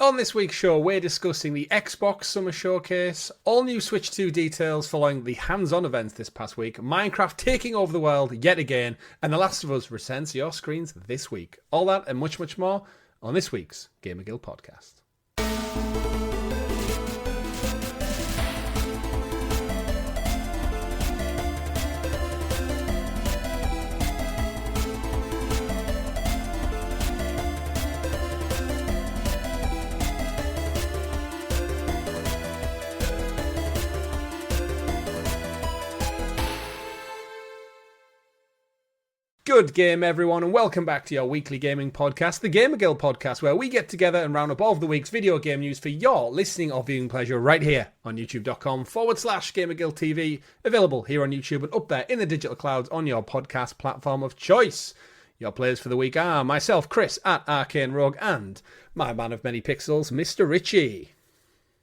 On this week's show, we're discussing the Xbox Summer Showcase, all new Switch 2 details following the hands-on events this past week, Minecraft taking over the world yet again, and The Last of Us returns to your screens this week. All that and much, much more on this week's GamerGuild Podcast. Good game, everyone, and welcome back to your weekly gaming podcast, the GamerGuild Podcast, where we get together and round up all of the week's video game news for your listening or viewing pleasure right here on youtube.com/GamerGuildTV, available here on YouTube and up there in the digital clouds on your podcast platform of choice. Your players for the week are myself, Chris, at Arcane Rogue, and my man of many pixels, Mr. Richie.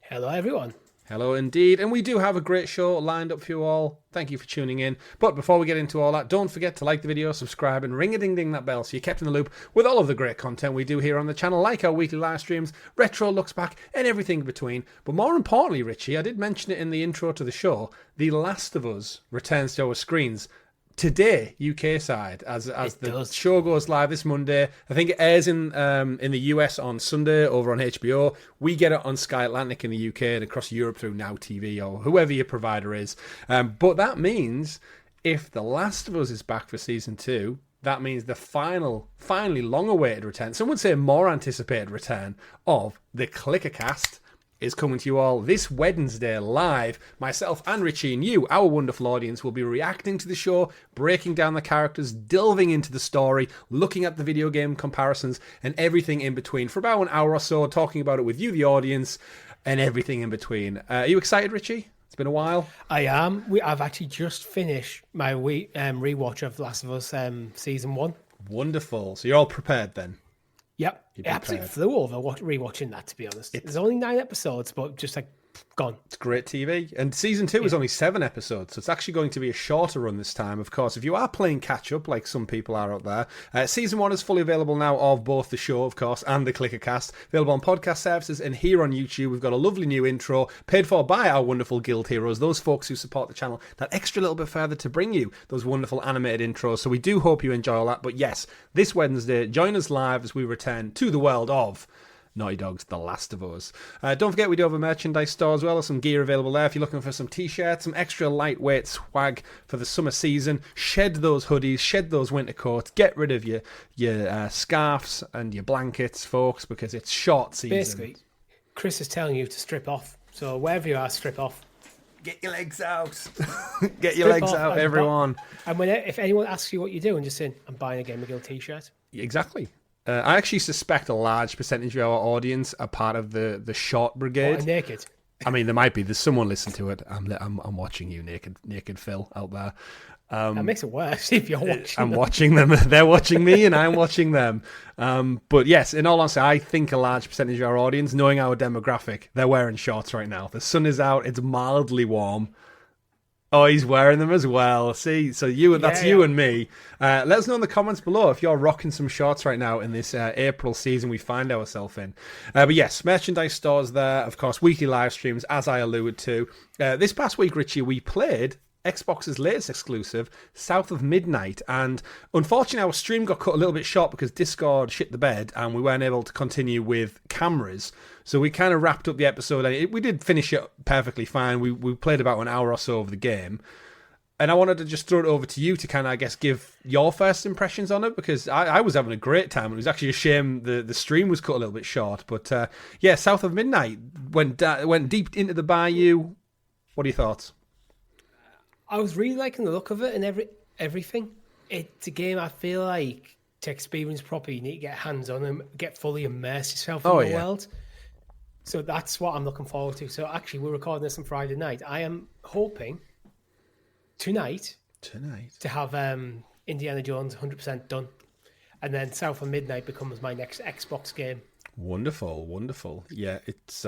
Hello, everyone. Hello indeed, and we do have a great show lined up for you all. Thank you for tuning in. But before we get into all that, don't forget to like the video, subscribe, and ring-a-ding-ding that bell so you're kept in the loop with all of the great content we do here on the channel, like our weekly live streams, retro looks back, and everything in between. But more importantly, Richie, I did mention it in the intro to the show, The Last of Us returns to our screens today, UK side, as the show goes live this Monday. I think it airs in the US on Sunday over on HBO. We get it on Sky Atlantic in the UK and across Europe through Now TV or whoever your provider is. But that means if The Last of Us is back for season 2, that means the finally long-awaited return, some would say more anticipated return, of the Clickercast is coming to you all this Wednesday live. Myself and Richie and you, our wonderful audience, will be reacting to the show, breaking down the characters, delving into the story, looking at the video game comparisons, and everything in between for about an hour or so, talking about it with you, the audience, and everything in between. Are you excited, Richie? It's been a while. I am. I've actually just finished my rewatch of Last of Us Season 1. Wonderful. So you're all prepared then? Yep, it absolutely flew over rewatching that, to be honest. There's only 9 episodes, but just like gone. It's great TV. And season 2 is only 7 episodes, so it's actually going to be a shorter run this time. Of course, if you are playing catch up, like some people are out there, season 1 is fully available now of both the show, of course, and the Clickercast. Available on podcast services and here on YouTube. We've got a lovely new intro paid for by our wonderful guild heroes, those folks who support the channel that extra little bit further to bring you those wonderful animated intros. So we do hope you enjoy all that. But yes, this Wednesday, join us live as we return to the world of Naughty Dog's The Last of Us. Don't forget we do have a merchandise store as well. There's some gear available there if you're looking for some t-shirts, some extra lightweight swag for the summer season. Shed those hoodies, shed those winter coats, get rid of your scarves and your blankets, folks, because it's short season. Basically, Chris is telling you to strip off. So wherever you are, strip off. Get your legs out. Get your legs out, everyone. And if anyone asks you what you're doing, just say, I'm buying a GamerGuild t-shirt. Exactly. I actually suspect a large percentage of our audience are part of the short brigade. Or naked. I mean, there might be. There's someone listening to it. I'm watching you, naked Phil out there. That makes it worse if you're watching. I'm watching them. They're watching me, and I'm watching them. But yes, in all honesty, I think a large percentage of our audience, knowing our demographic, they're wearing shorts right now. The sun is out. It's mildly warm. Oh, he's wearing them as well. See, so that's you and me. Let us know in the comments below if you're rocking some shorts right now in this April season we find ourselves in. But yes, merchandise stores there. Of course, weekly live streams, as I alluded to. This past week, Richie, we played Xbox's latest exclusive, South of Midnight, and unfortunately our stream got cut a little bit short because Discord shit the bed and we weren't able to continue with cameras, so we kind of wrapped up the episode. We did finish it perfectly fine. We played about an hour or so of the game, and I wanted to just throw it over to you to kind of, I guess, give your first impressions on it, because I was having a great time. It was actually a shame the stream was cut a little bit short, but yeah, South of Midnight went deep into the bayou. What are your thoughts? I was really liking the look of it and everything. It's a game I feel like to experience properly, you need to get hands on and get fully immerse yourself in the world. So that's what I'm looking forward to. So actually, we're recording this on Friday night. I am hoping tonight to have Indiana Jones 100% done, and then South of Midnight becomes my next Xbox game. Wonderful. Yeah, it's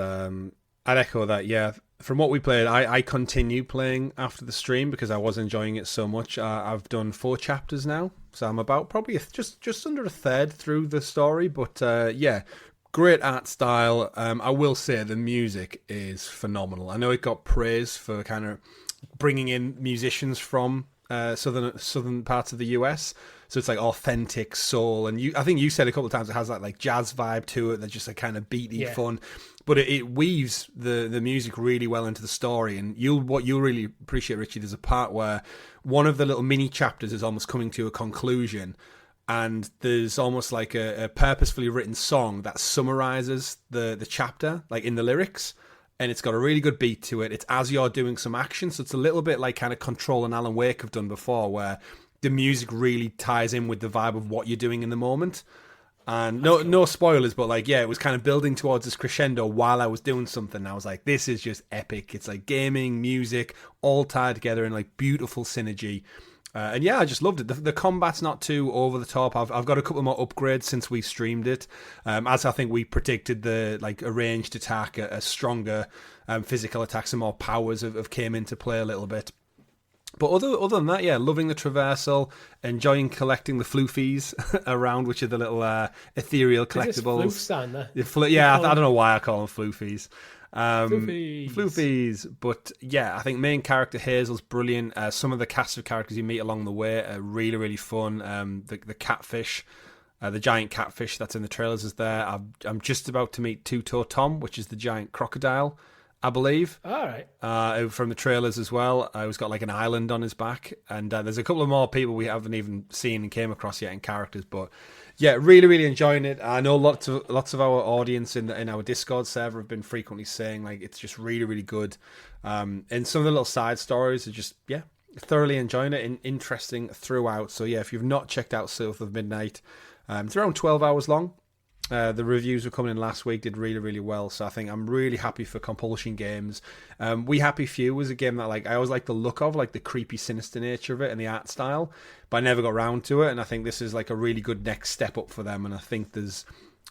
I'd echo that. Yeah, from what we played, I continue playing after the stream because I was enjoying it so much. I've done 4 chapters now, so I'm about probably just under a third through the story. But yeah, great art style. I will say the music is phenomenal. I know it got praise for kind of bringing in musicians from southern parts of the US. So it's like authentic soul, and I think you said a couple of times it has that like jazz vibe to it. That's just like kind of beaty fun, but it weaves the music really well into the story. And what you'll really appreciate, Richie, there's a part where one of the little mini chapters is almost coming to a conclusion, and there's almost like a purposefully written song that summarizes the chapter, like in the lyrics. And it's got a really good beat to it. It's as you're doing some action, so it's a little bit like kind of Control and Alan Wake have done before, where the music really ties in with the vibe of what you're doing in the moment. And no spoilers, but like, yeah, it was kind of building towards this crescendo while I was doing something. I was like, this is just epic. It's like gaming, music, all tied together in like beautiful synergy. And yeah, I just loved it. The combat's not too over the top. I've got a couple more upgrades since we streamed it. As I think we predicted, a ranged attack, a stronger physical attack, some more powers have came into play a little bit. But other than that, yeah, loving the traversal, enjoying collecting the floofies around, which are the little ethereal collectibles. I don't know why I call them floofies. Floofies. But yeah, I think main character Hazel's brilliant. Some of the cast of characters you meet along the way are really, really fun. The catfish, the giant catfish that's in the trailers is there. I'm just about to meet Two-Toe Tom, which is the giant crocodile, I believe. All right. From the trailers as well. He's got like an island on his back, and there's a couple of more people we haven't even seen and came across yet in characters. But yeah, really, really enjoying it. I know lots of our audience in our Discord server have been frequently saying like it's just really, really good. And some of the little side stories are just thoroughly enjoying it and interesting throughout. So yeah, if you've not checked out South of Midnight, it's around 12 hours long. The reviews were coming in last week, did really, really well. So I think I'm really happy for Compulsion Games. We Happy Few was a game that I always like the look of, like the creepy, sinister nature of it and the art style, but I never got around to it. And I think this is like a really good next step up for them. And I think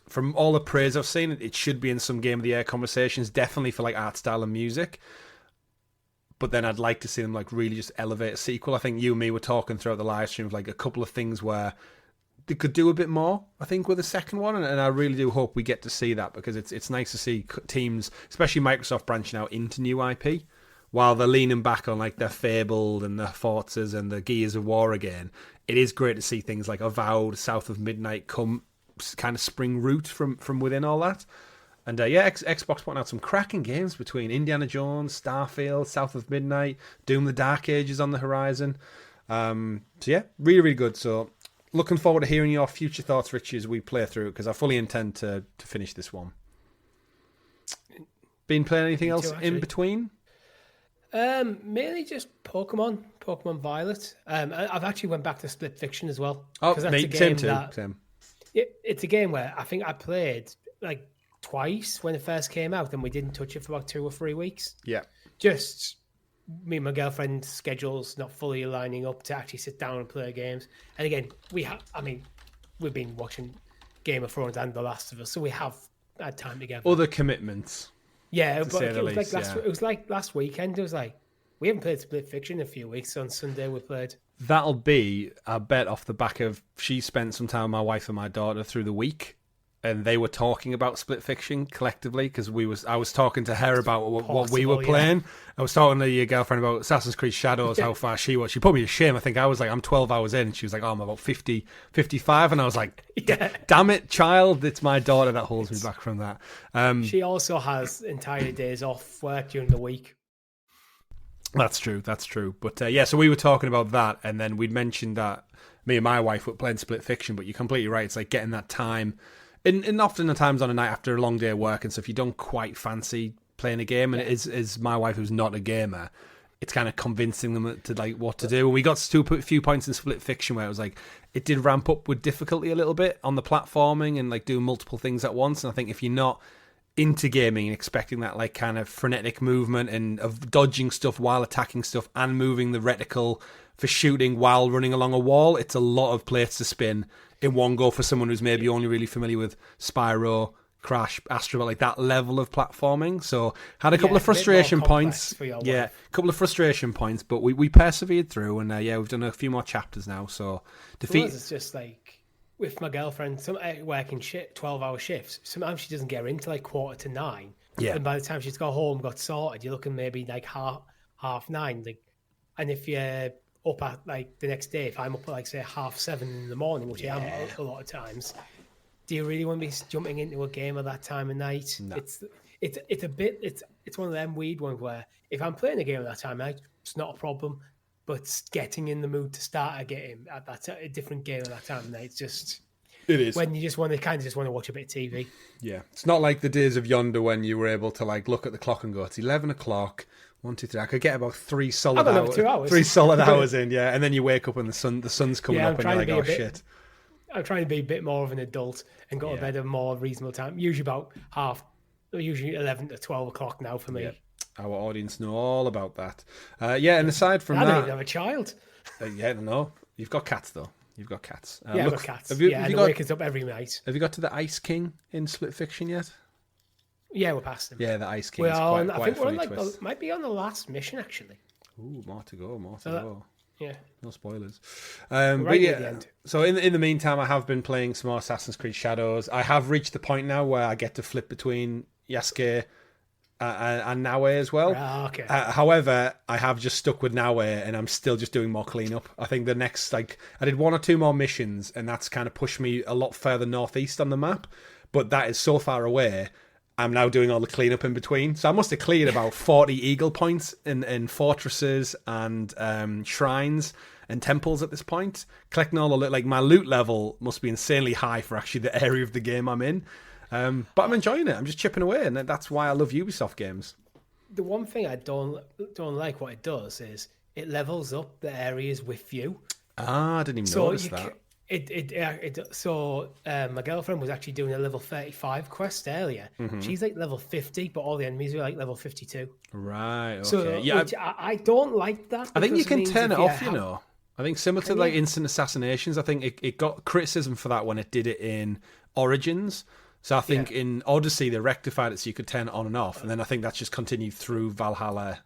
from all the praise I've seen, it should be in some Game of the Year conversations, definitely for like art style and music. But then I'd like to see them like really just elevate a sequel. I think you and me were talking throughout the live stream of like a couple of things where they could do a bit more, I think, with the second one, and I really do hope we get to see that, because it's nice to see teams, especially Microsoft, branching out into new IP, while they're leaning back on like their Fabled and their Forzas and the Gears of War again. It is great to see things like Avowed, South of Midnight come kind of spring root from within all that. And Xbox putting out some cracking games between Indiana Jones, Starfield, South of Midnight, Doom the Dark Ages on the horizon. So yeah, really, really good. So looking forward to hearing your future thoughts, Richie, as we play through it, because I fully intend to finish this one. Been playing anything else in between? Mainly just Pokemon Violet. I've actually went back to Split Fiction as well. Oh, mate, same. It's a game where I think I played like twice when it first came out, and we didn't touch it for about 2 or 3 weeks. Yeah. Just me and my girlfriend's schedules not fully aligning up to actually sit down and play games. And again, we've been watching Game of Thrones and The Last of Us, so we have had time together. Other commitments. Yeah, but it was like last weekend. It was like, we haven't played Split Fiction in a few weeks. On Sunday we played. That'll be, I bet, off the back of she spent some time with my wife and my daughter through the week, and they were talking about Split Fiction collectively, because I was talking to her about what we were playing. Yeah. I was talking to your girlfriend about Assassin's Creed Shadows, how far she was. She put me to shame. I think I was like, I'm 12 hours in, and she was like, oh, I'm about 50, 55, and I was like, damn it, child, it's my daughter that holds me back from that. She also has entire days off work during the week. That's true. But so we were talking about that, and then we'd mentioned that me and my wife were playing Split Fiction, but you're completely right. It's like getting that time. And often the times on a night after a long day of work and stuff, you don't quite fancy playing a game. And it is my wife, who's not a gamer, it's kind of convincing them to like what to do. And we got to a few points in Split Fiction where it was like, it did ramp up with difficulty a little bit on the platforming and like doing multiple things at once. And I think if you're not into gaming and expecting that like kind of frenetic movement and of dodging stuff while attacking stuff and moving the reticle for shooting while running along a wall, it's a lot of plates to spin in one go for someone who's maybe only really familiar with Spyro, Crash, Astro, like that level of platforming. So had a couple of frustration points. A couple of frustration points, but we persevered through, and we've done a few more chapters now. So defeat. It's just like with my girlfriend, working 12-hour shifts, sometimes she doesn't get her into like 8:45. Yeah. And by the time she's got home, got sorted, you're looking maybe like half 9. Like, and if you're up at like the next day, if I'm up at like say 7:30 in the morning, which I am a lot of times, do you really want to be jumping into a game at that time of night? No. It's one of them weird ones where if I'm playing a game at that time of night, it's not a problem. But getting in the mood to start a game at a different game at that time of night, it's just it is when you just want to watch a bit of TV. Yeah, it's not like the days of yonder when you were able to like look at the clock and go, it's 11 o'clock. 1, 2, 3. I could get about 3 solid hours. 2 hours. 3 solid hours in, yeah. And then you wake up and the sun's coming up, and you're like, oh shit. I'm trying to be a bit more of an adult and go to bed at a more reasonable time. Usually about 11 to 12 o'clock now for me. Yeah. Our audience know all about that. And aside from I that, don't even have a child. No, you've got cats though. You've got cats. I've got cats. Have you wake us up every night. Have you got to the Ice King in Split Fiction yet? Yeah, we're past them. Yeah, the Ice King. I think we're on might be on the last mission actually. Ooh, more to go. Yeah. No spoilers. Right at the end. So in the meantime, I have been playing some more Assassin's Creed Shadows. I have reached the point now where I get to flip between Yasuke and Naue as well. Okay. However, I have just stuck with Naue, and I'm still just doing more cleanup. I think the next, I did 1 or 2 more missions, and that's kind of pushed me a lot further northeast on the map. But that is so far away. I'm now doing all the cleanup in between. So I must have cleared about 40 eagle points in fortresses and shrines and temples at this point. Collecting all the my loot level must be insanely high for actually the area of the game I'm in. But I'm enjoying it. I'm just chipping away, and that's why I love Ubisoft games. The one thing I don't like what it does is it levels up the areas with you. I didn't even notice that. My girlfriend was actually doing a level 35 quest earlier. Mm-hmm. She's like level 50, but all the enemies are like level 52. Right. Okay. So I don't like that. I think you can turn it off. I think similar to instant assassinations. I think it got criticism for that when it did it in Origins. So I think in Odyssey they rectified it so you could turn it on and off, and then I think that's just continued through Valhalla.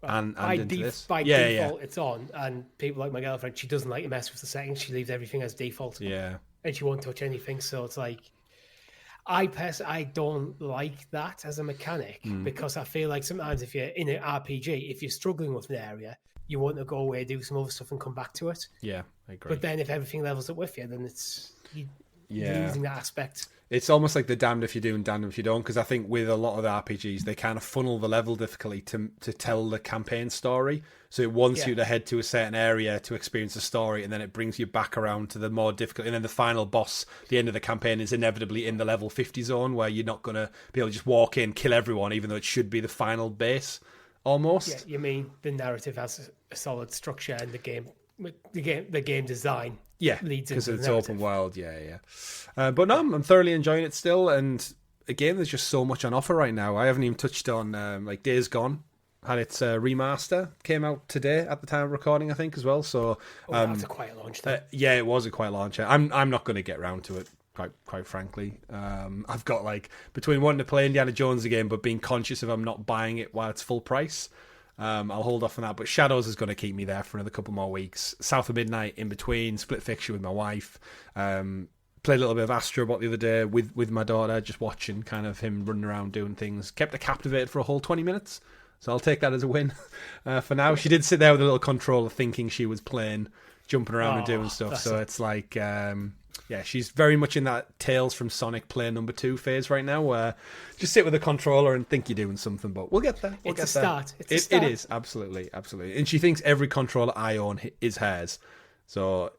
And into this. By default, it's on, and people like my girlfriend, she doesn't like to mess with the settings. She leaves everything as default. Yeah, and she won't touch anything. So it's like, I don't like that as a mechanic because I feel like sometimes if you're in an RPG, if you're struggling with an area, you want to go away, do some other stuff, and come back to it. Yeah, I agree. But then if everything levels up with you, then you're losing that aspect. It's almost like the damned if you do and damned if you don't, because I think with a lot of the RPGs, they kind of funnel the level difficulty to tell the campaign story. So it wants you to head to a certain area to experience a story, and then it brings you back around to the more difficult. And then the final boss, the end of the campaign, is inevitably in the level 50 zone, where you're not going to be able to just walk in, kill everyone, even though it should be the final base, almost. Yeah, you mean the narrative has a solid structure, and the game design. Yeah, because it's open world. Yeah. But no, I'm thoroughly enjoying it still. And again, there's just so much on offer right now. I haven't even touched on Days Gone. Had its remaster, came out today at the time of recording, I think, as well. So that's a quiet launch. Yeah, it was a quiet launch. I'm not going to get round to it. Quite frankly, I've got between wanting to play Indiana Jones again, but being conscious of I'm not buying it while it's full price. I'll hold off on that, but Shadows is going to keep me there for another couple more weeks. South of Midnight in between, Split Fiction with my wife. Played a little bit of Astro Bot the other day with my daughter, just watching kind of him running around doing things. Kept her captivated for a whole 20 minutes, so I'll take that as a win for now. She did sit there with a little controller thinking she was playing, jumping around and doing stuff, so it's like... she's very much in that Tales from Sonic Play number 2 phase right now, where just sit with a controller and think you're doing something, but we'll get there. It's a start. It is, absolutely. And she thinks every controller I own is hers. So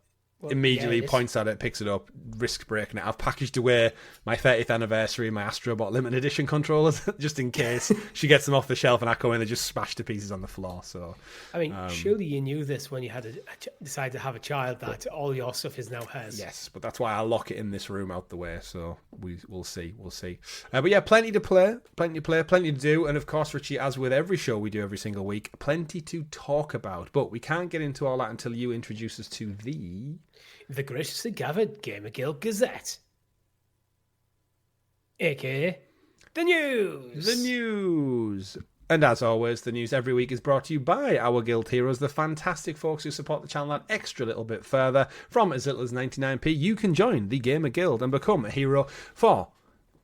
immediately points at it, picks it up, risks breaking it. I've packaged away my 30th anniversary, my Astro Bot limited edition controllers, just in case she gets them off the shelf and I come in and just smash to pieces on the floor. So, I mean, surely you knew this when you had decided to have a child, that all your stuff is now hers. Yes, but that's why I lock it in this room out the way. So we'll see. But yeah, plenty to play, plenty to do, and of course, Richie, as with every show we do every single week, plenty to talk about. But we can't get into all that until you introduce us to the graciously gathered GamerGuild Gazette, aka the news. And as always, the news every week is brought to you by our guild heroes, the fantastic folks who support the channel that extra little bit further. From as little as 99p, you can join the Gamer Guild and become a hero for...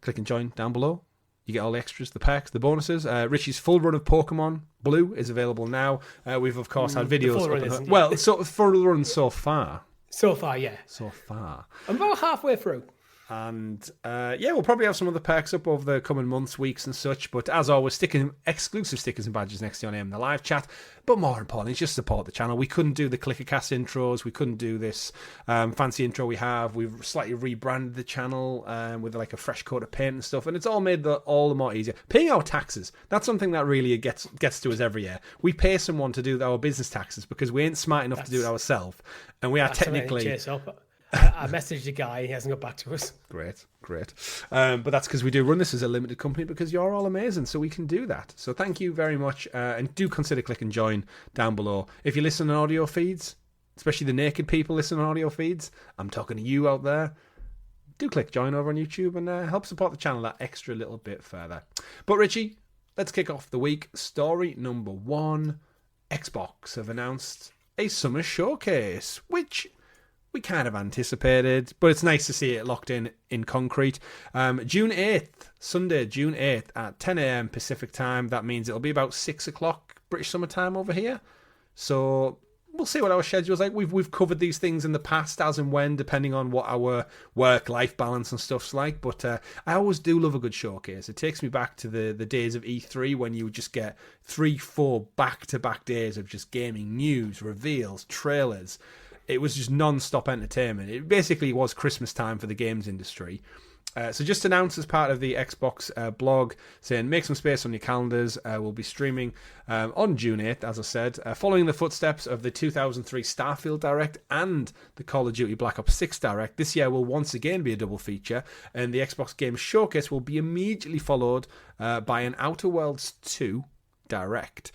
Click and join down below. You get all the extras, the perks, the bonuses. Richie's full run of Pokemon Blue is available now. We've, of course, had videos... Well, sort of full run so far. So far, yeah. So far. I'm about halfway through. And we'll probably have some other perks up over the coming months, weeks and such. But as always, exclusive stickers and badges next to your name in the live chat. But more importantly, just support the channel. We couldn't do the ClickerCast intros. We couldn't do this fancy intro we have. We've slightly rebranded the channel with like a fresh coat of paint and stuff. And it's all made all the more easier. Paying our taxes. That's something that really gets to us every year. We pay someone to do our business taxes because we ain't smart enough to do it ourselves. And we are technically... I messaged a guy, he hasn't got back to us. Great. But that's because we do run this as a limited company because you're all amazing, so we can do that. So thank you very much, and do consider click and join down below. If you listen on audio feeds, especially the naked people listen on audio feeds, I'm talking to you out there, do click join over on YouTube and help support the channel that extra little bit further. But Richie, let's kick off the week. Story number 1, Xbox have announced a summer showcase, which... we kind of anticipated, but it's nice to see it locked in concrete. June 8th, Sunday, June 8th at 10 a.m. Pacific time. That means it'll be about 6 o'clock British summer time over here. So we'll see what our schedule's like. We've covered these things in the past as and when, depending on what our work-life balance and stuff's like. But I always do love a good showcase. It takes me back to the days of E3 when you would just get 3-4 back-to-back days of just gaming news, reveals, trailers. It was just non-stop entertainment. It basically was Christmas time for the games industry. So just announced as part of the Xbox blog, saying make some space on your calendars. We'll be streaming on June 8th, as I said, following the footsteps of the 2003 Starfield Direct and the Call of Duty Black Ops 6 Direct. This year will once again be a double feature, and the Xbox Games Showcase will be immediately followed by an Outer Worlds 2 Direct.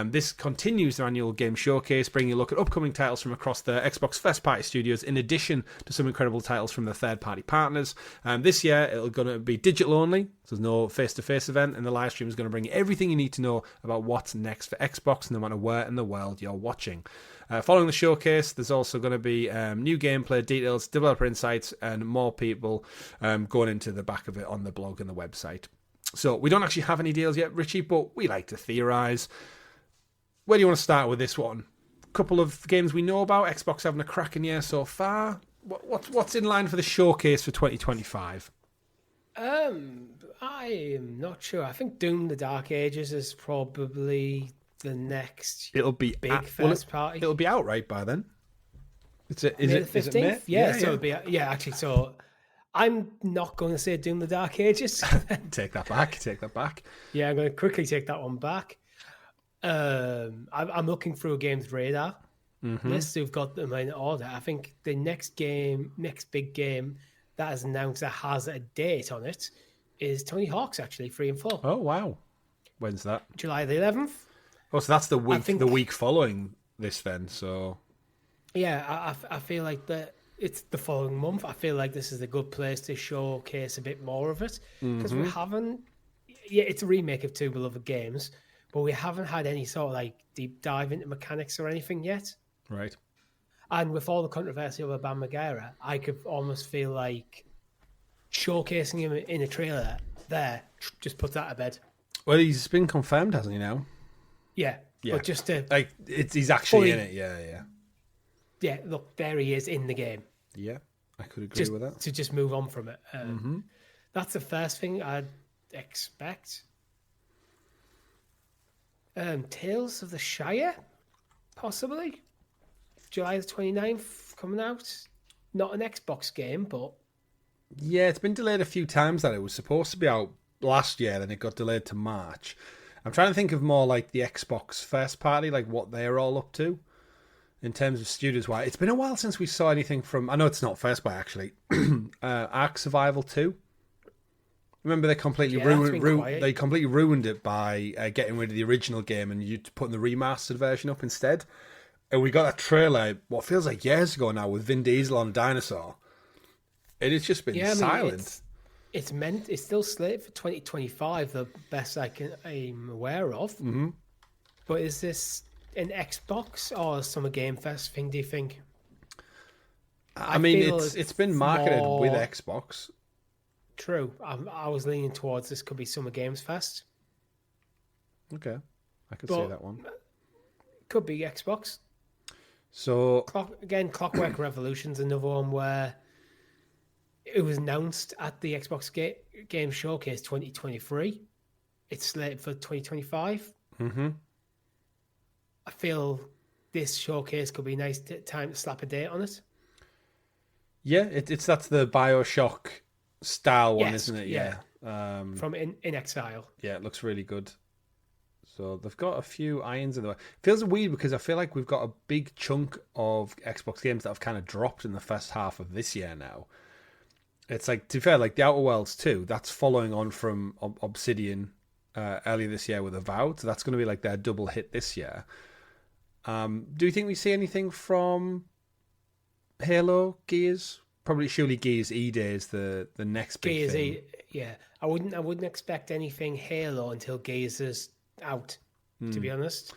This continues their annual game showcase, bringing a look at upcoming titles from across the Xbox first-party studios, in addition to some incredible titles from the third-party partners. This year, it's going to be digital only, so there's no face-to-face event, and the live stream is going to bring you everything you need to know about what's next for Xbox, no matter where in the world you're watching. Following the showcase, there's also going to be new gameplay details, developer insights, and more people going into the back of it on the blog and the website. So we don't actually have any deals yet, Richie, but we like to theorise. Where do you want to start with this one? A couple of games we know about. Xbox having a cracking year so far. What's in line for the showcase for 2025? I am not sure. I think Doom: The Dark Ages is probably the next. It'll be big first party. It'll be out right by then. Is it the 15th? Is it May? Yeah, so it'll be actually so. I'm not going to say Doom: The Dark Ages. Take that back. Yeah, I'm going to quickly take that one back. I'm looking through a game's radar list. Who've got them in order. I think the next big game that is announced that has a date on it is Tony Hawk's, actually, 3 and 4. Oh, wow. When's that? July the 11th. Oh, so that's the week following this then, so... Yeah, I feel like it's the following month. I feel like this is a good place to showcase a bit more of it because we haven't. Yeah, it's a remake of 2 beloved games, but we haven't had any sort of like deep dive into mechanics or anything yet. Right. And with all the controversy over Bam Margera, I could almost feel like showcasing him in a trailer there just puts that to bed. Well, he's been confirmed, hasn't he? Now. Yeah. But just to he's actually in it. Yeah. Yeah. Look, there he is in the game. Yeah, I could agree with that. To just move on from it. That's the first thing I'd expect. Tales of the Shire, possibly. July the 29th coming out. Not an Xbox game, but... Yeah, it's been delayed a few times that it was supposed to be out last year, then it got delayed to March. I'm trying to think of more like the Xbox first party, like what they're all up to. In terms of studios, wise, it's been a while since we saw anything from. I know it's not first by actually. Ark Survival 2. Remember they completely ruined it by getting rid of the original game and you putting the remastered version up instead. And we got a trailer what feels like years ago now with Vin Diesel on a dinosaur. It has just been silent. It's still slated for 2025, the best I'm aware of. Mm-hmm. But is this an Xbox or a Summer Game Fest thing, do you think? I mean, it's been marketed with Xbox. True. I was leaning towards this could be Summer Games Fest. Okay. I could see that one. Could be Xbox. So Clockwork Revolution's another one where it was announced at the Xbox Game Showcase 2023. It's slated for 2025. Mm-hmm. I feel this showcase could be a nice time to slap a date on it. Yeah, that's the BioShock style one, isn't it? Yeah. From In Exile. Yeah, it looks really good. So they've got a few irons in the way. Feels weird because I feel like we've got a big chunk of Xbox games that have kind of dropped in the first half of this year now. It's like, to be fair, like the Outer Worlds 2, that's following on from Obsidian earlier this year with Avowed. So that's going to be like their double hit this year. Do you think we see anything from Halo, Gears? Probably, surely Gears E-Day is the next big thing. Yeah. I wouldn't expect anything Halo until Gears is out, to be honest.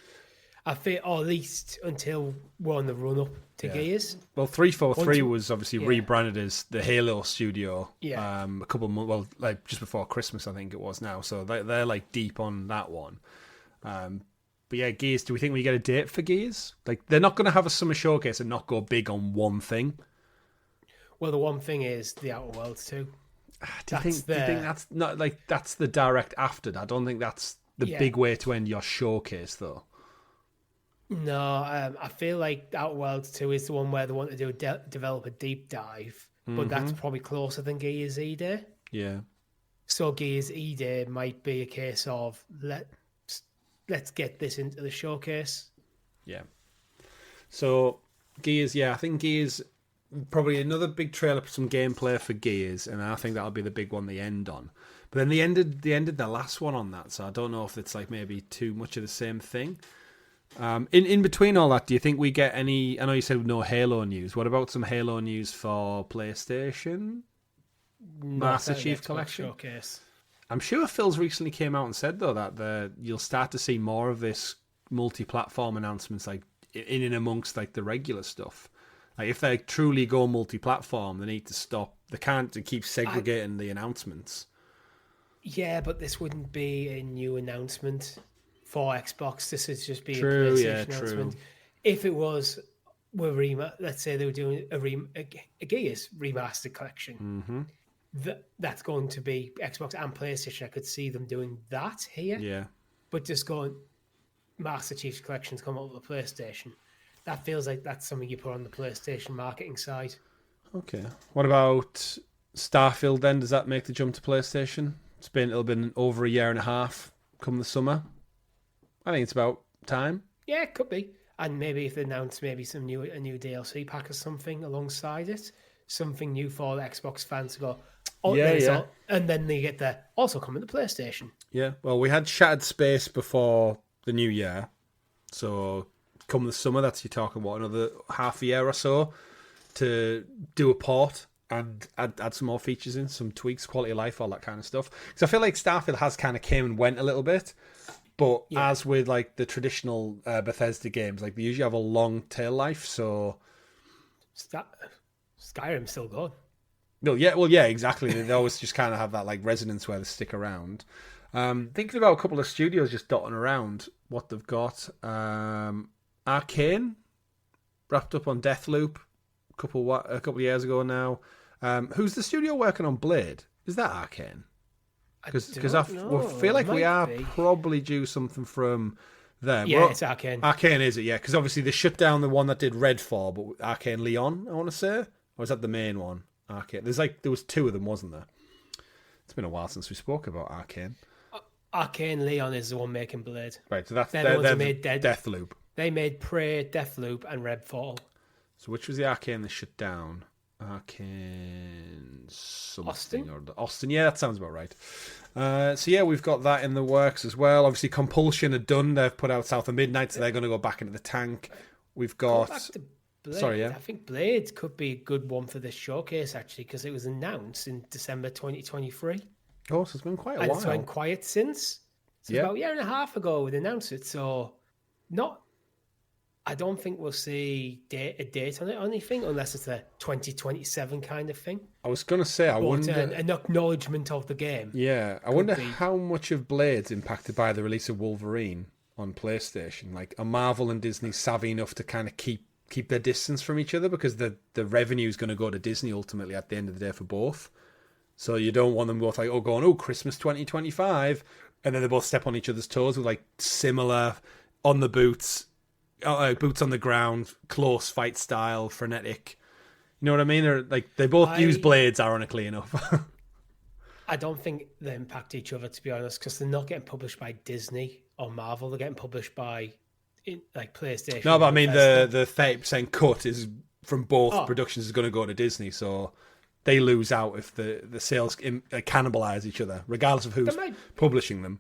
I feel, or at least until we're on the run-up to Gears. Well, 343 was obviously rebranded as the Halo studio a couple of months, well, like just before Christmas, I think it was now. So they're like deep on that one. But yeah, Gears, do we think we get a date for Gears? Like, they're not going to have a summer showcase and not go big on one thing. Well, the one thing is the Outer Worlds 2. Do you think that's not like that's the direct after? I don't think that's the big way to end your showcase, though. No, I feel like Outer Worlds 2 is the one where they want to do develop a deep dive, but that's probably closer than Gears E-Day. Yeah. So Gears E-Day might be a case of let's get this into the showcase. Yeah. So Gears, I think Gears probably another big trailer for some gameplay for Gears, and I think that'll be the big one they end on. But then they ended the last one on that, so I don't know if it's like maybe too much of the same thing. In between all that, do you think we get any? I know you said no Halo news. What about some Halo news for PlayStation? Master Chief Collection. Showcase. I'm sure Phil's recently came out and said though that you'll start to see more of this multi-platform announcements, like in and amongst like the regular stuff. Like if they truly go multi-platform, they need to stop. They can't keep segregating the announcements. Yeah, but this wouldn't be a new announcement for Xbox. This would just be a PlayStation announcement. If it was, let's say they were doing a Gears remastered collection, that's going to be Xbox and PlayStation. I could see them doing that here. Yeah, but just going Master Chief's collections come out of the PlayStation. That feels like that's something you put on the PlayStation marketing side. Okay. What about Starfield then? Does that make the jump to PlayStation? It'll been over a year and a half come the summer. I think it's about time. Yeah, it could be. And maybe if they announce maybe a new DLC pack or something alongside it, something new for the Xbox fans to go, and then they get the also coming to PlayStation. Yeah, well, we had Shattered Space before the new year. So come the summer, that's you're talking, another half a year or so to do a port and add some more features in, some tweaks, quality of life, all that kind of stuff. Because I feel like Starfield has kind of came and went a little bit. But as with like the traditional Bethesda games, like they usually have a long tail life, so Skyrim's still going. No, yeah, exactly. They always just kind of have that like resonance where they stick around. Thinking about a couple of studios just dotting around what they've got. Arcane wrapped up on Deathloop a couple of years ago now. Who's the studio working on Blade? Is that Arcane? Because I feel like we are probably due something from them. Yeah, it's Arcane. Arcane, is it? Yeah, because obviously they shut down the one that did Redfall, but Arcane Leon, I want to say. Or is that the main one? Arcane. There was two of them, wasn't there? It's been a while since we spoke about Arcane. Arcane Leon is the one making Blade. Right, so they're the ones who made Deathloop. They made Prey, Deathloop, and Redfall. So which was the Arcane they shut down? Arcane something Austin. Yeah, that sounds about right. So yeah, we've got that in the works as well. Obviously, Compulsion are done. They've put out South of Midnight, so they're going to go back into the tank. We've got Blade, I think Blade could be a good one for this showcase, actually, because it was announced in December 2023. Oh, so it's been quite a while. It's been quiet since. So about a year and a half ago, we'd announced it. So I don't think we'll see a date on it or anything, unless it's a 2027 kind of thing. I was going to say, I wonder... An acknowledgement of the game. Yeah, I wonder how much of Blade's impacted by the release of Wolverine on PlayStation. Like, are Marvel and Disney savvy enough to kind of keep their distance from each other? Because the revenue is going to go to Disney ultimately at the end of the day for both. So you don't want them both like, Christmas 2025, and then they both step on each other's toes with like similar on the boots on the ground, close fight style, frenetic. You know what I mean? They both use blades, ironically enough. I don't think they impact each other, to be honest, because they're not getting published by Disney or Marvel. They're getting published by PlayStation. No, but I mean the 30% cut is from both productions is going to go to Disney, so they lose out if the sales cannibalize each other, regardless of who's publishing them.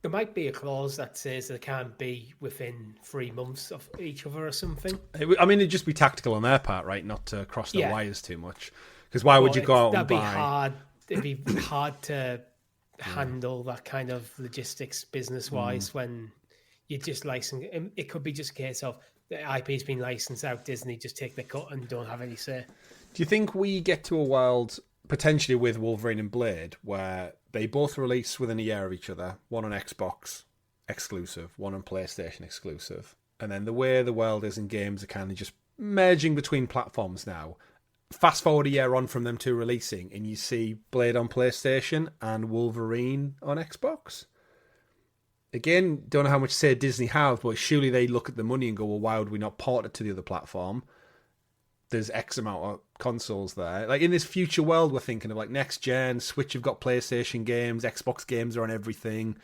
There might be a clause that says they can't be within 3 months of each other or something. I mean, it'd just be tactical on their part, right? Not to cross the wires too much. Because why would you go out and buy... It'd be hard to handle that kind of logistics business-wise when you just license... It could be just a case of the IP's been licensed out, Disney just take the cut and don't have any say. Do you think we get to a world, potentially with Wolverine and Blade, where they both release within a year of each other, one on Xbox exclusive, one on PlayStation exclusive, and then the way the world is in games are kind of just merging between platforms now. Fast forward a year on from them two releasing, and you see Blade on PlayStation and Wolverine on Xbox. Again, don't know how much say Disney have, but surely they look at the money and go, well, why would we not port it to the other platform? There's X amount of consoles there. Like in this future world, we're thinking of like next gen, Switch have got PlayStation games, Xbox games are on everything.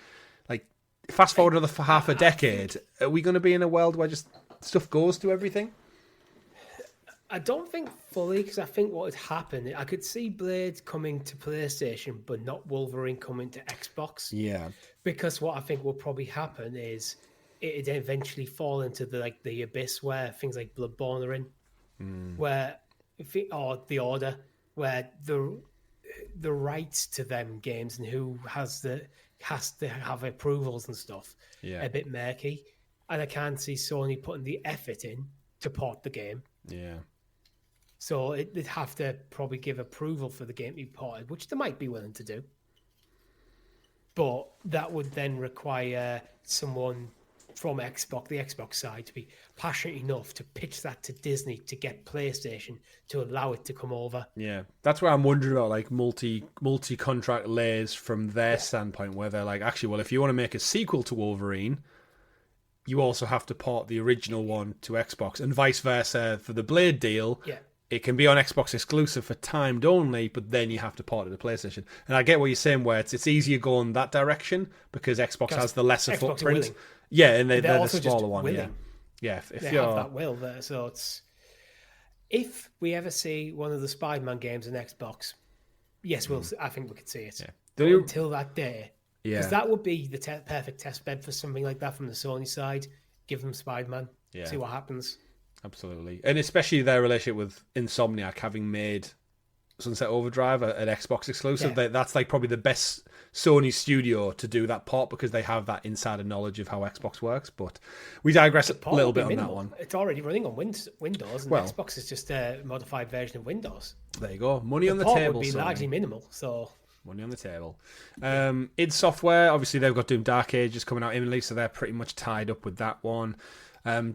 Like fast forward another half a decade, are we going to be in a world where just stuff goes to everything? I don't think fully, because I think what would happen, I could see Blade coming to PlayStation, but not Wolverine coming to Xbox. Yeah. Because what I think will probably happen is it'd eventually fall into the abyss where things like Bloodborne are in. Where, or The Order, where the rights to them games and who has to have approvals and stuff a bit murky, and I can't see Sony putting the effort in to port the game. Yeah. So they'd have to probably give approval for the game to be ported, which they might be willing to do, but that would then require someone from the Xbox side, to be passionate enough to pitch that to Disney to get PlayStation to allow it to come over. Yeah, that's where I'm wondering about like multi-contract layers from their standpoint, where they're like, actually, well, if you want to make a sequel to Wolverine, you also have to port the original one to Xbox, and vice versa for the Blade deal. Yeah. It can be on Xbox exclusive for timed only, but then you have to port it to PlayStation. And I get what you're saying, where it's easier going that direction because Xbox has the lesser footprint. Yeah, and they're the smaller one. Willing. Yeah. If they have that will there, so it's if we ever see one of the Spider-Man games on Xbox, yes, I think we could see it. Yeah. Until that day, because that would be the perfect test bed for something like that from the Sony side. Give them Spider-Man, see what happens. Absolutely, and especially their relationship with Insomniac, having made Sunset Overdrive an Xbox exclusive. That's like probably the best Sony studio to do that port because they have that insider knowledge of how Xbox works. But we digress a little bit on that one. It's already running on Windows, and Xbox is just a modified version of Windows. There you go. Money on the table. Would be largely minimal. So money on the table. id Software, obviously they've got Doom Dark Ages coming out imminently, so they're pretty much tied up with that one.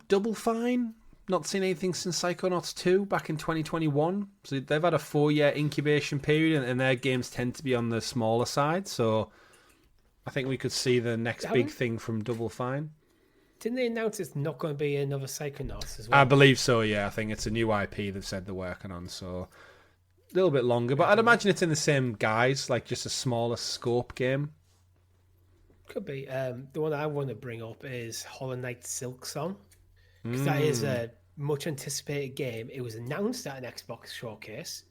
Double Fine. Not seen anything since Psychonauts 2 back in 2021. So they've had a 4-year incubation period, and their games tend to be on the smaller side. So I think we could see the next big thing from Double Fine. Didn't they announce it's not going to be another Psychonauts as well? I believe so, yeah. I think it's a new IP they've said they're working on. So a little bit longer. But I'd imagine it's in the same guise, like just a smaller scope game. Could be. The one I want to bring up is Hollow Knight Silksong. Because that is a much anticipated game. It was announced at an Xbox showcase.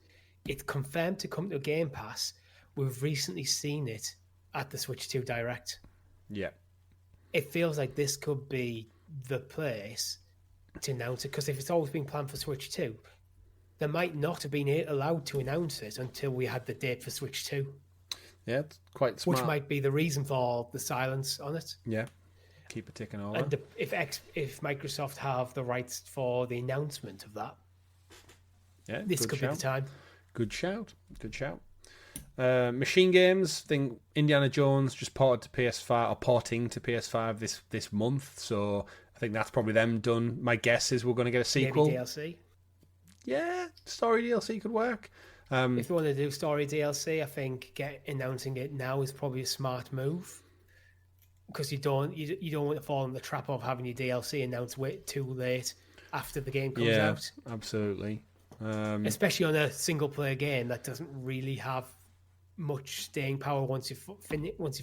It's confirmed to come to Game Pass. We've recently seen it at the Switch 2 Direct. Yeah. It feels like this could be the place to announce it, because if it's always been planned for Switch 2, they might not have been allowed to announce it until we had the date for Switch 2. Yeah, it's quite smart. Which might be the reason for the silence on it. Yeah, keep it ticking over. And if Microsoft have the rights for the announcement of that, this could be the time. Good shout. Machine Games, think Indiana Jones just ported to PS5 or porting to PS5 this month, so I think that's probably them done. My guess is we're going to get a sequel. Maybe DLC. Yeah, story DLC could work. If they want to do story DLC, I think announcing it now is probably a smart move, because you don't want to fall in the trap of having your DLC announced too late after the game comes out. Yeah, absolutely. Especially on a single player game that doesn't really have much staying power once you've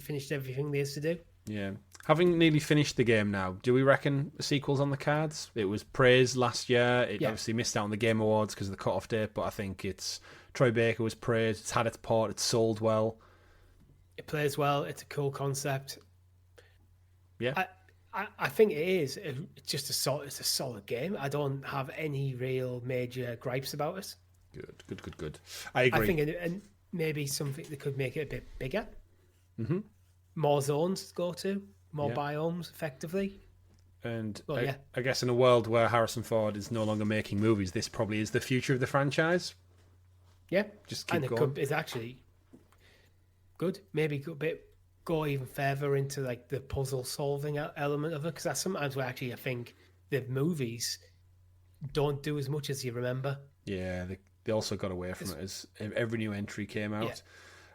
finished everything there is to do. Yeah. Having nearly finished the game now, do we reckon a sequel's on the cards? It was praised last year. It obviously missed out on the Game Awards because of the cut-off date, but I think Troy Baker was praised. It's had its port. It's sold well. It plays well. It's a cool concept. Yeah. I think it is. It's just it's a solid game. I don't have any real major gripes about it. Good. I agree. I think and maybe something that could make it a bit bigger. Mm-hmm. More zones to go to, more biomes, effectively. And I guess in a world where Harrison Ford is no longer making movies, this probably is the future of the franchise. Yeah, just keep going. It's actually good. Maybe go even further into like the puzzle solving element of it, because that's sometimes where actually I think the movies don't do as much as you remember. Yeah, they also got away from it as every new entry came out.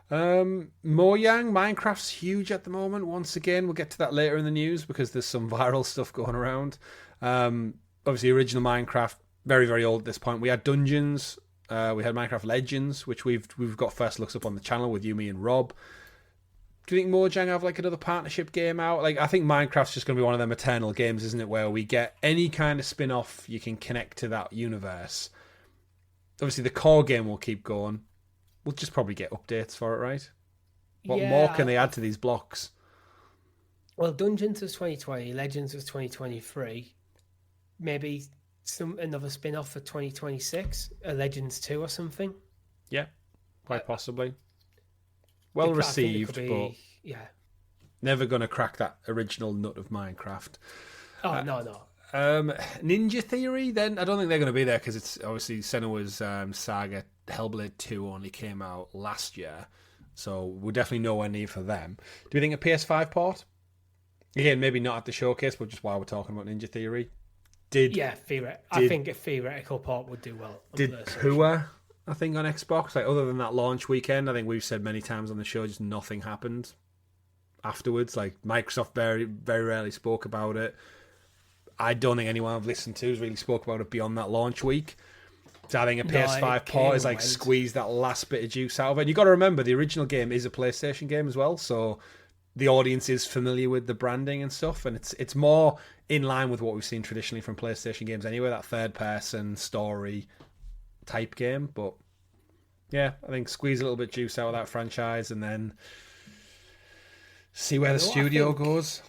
Mojang, Minecraft's huge at the moment. Once again, we'll get to that later in the news because there's some viral stuff going around. Obviously, original Minecraft, very, very old at this point. We had Dungeons, we had Minecraft Legends, which we've got first looks up on the channel with you, me, and Rob. Do you think Mojang have like another partnership game out? Like, I think Minecraft's just going to be one of them eternal games, isn't it? Where we get any kind of spin-off you can connect to that universe. Obviously, the core game will keep going. We'll just probably get updates for it, right? What more can they add to these blocks? Well, Dungeons was 2020, Legends was 2023. Maybe another spin-off for 2026, a Legends 2 or something. Yeah, quite possibly. Well received, but never going to crack that original nut of Minecraft. Oh, no. Ninja Theory, then I don't think they're going to be there because it's obviously Senua's Saga Hellblade 2 only came out last year, so we're definitely nowhere near for them. Do you think a PS5 port? Again, maybe not at the showcase, but just while we're talking about Ninja Theory. I think a theoretical port would do well. Did Pua, I think, on Xbox, like other than that launch weekend, I think we've said many times on the show, just nothing happened afterwards. Like Microsoft very, very rarely spoke about it. I don't think anyone I've listened to has really spoke about it beyond that launch week. So I think a PS5 port is like squeeze that last bit of juice out of it. And you've got to remember, the original game is a PlayStation game as well, so the audience is familiar with the branding and stuff, and it's more in line with what we've seen traditionally from PlayStation games anyway, that third-person story type game. But yeah, I think squeeze a little bit of juice out of that franchise and then see where the studio goes.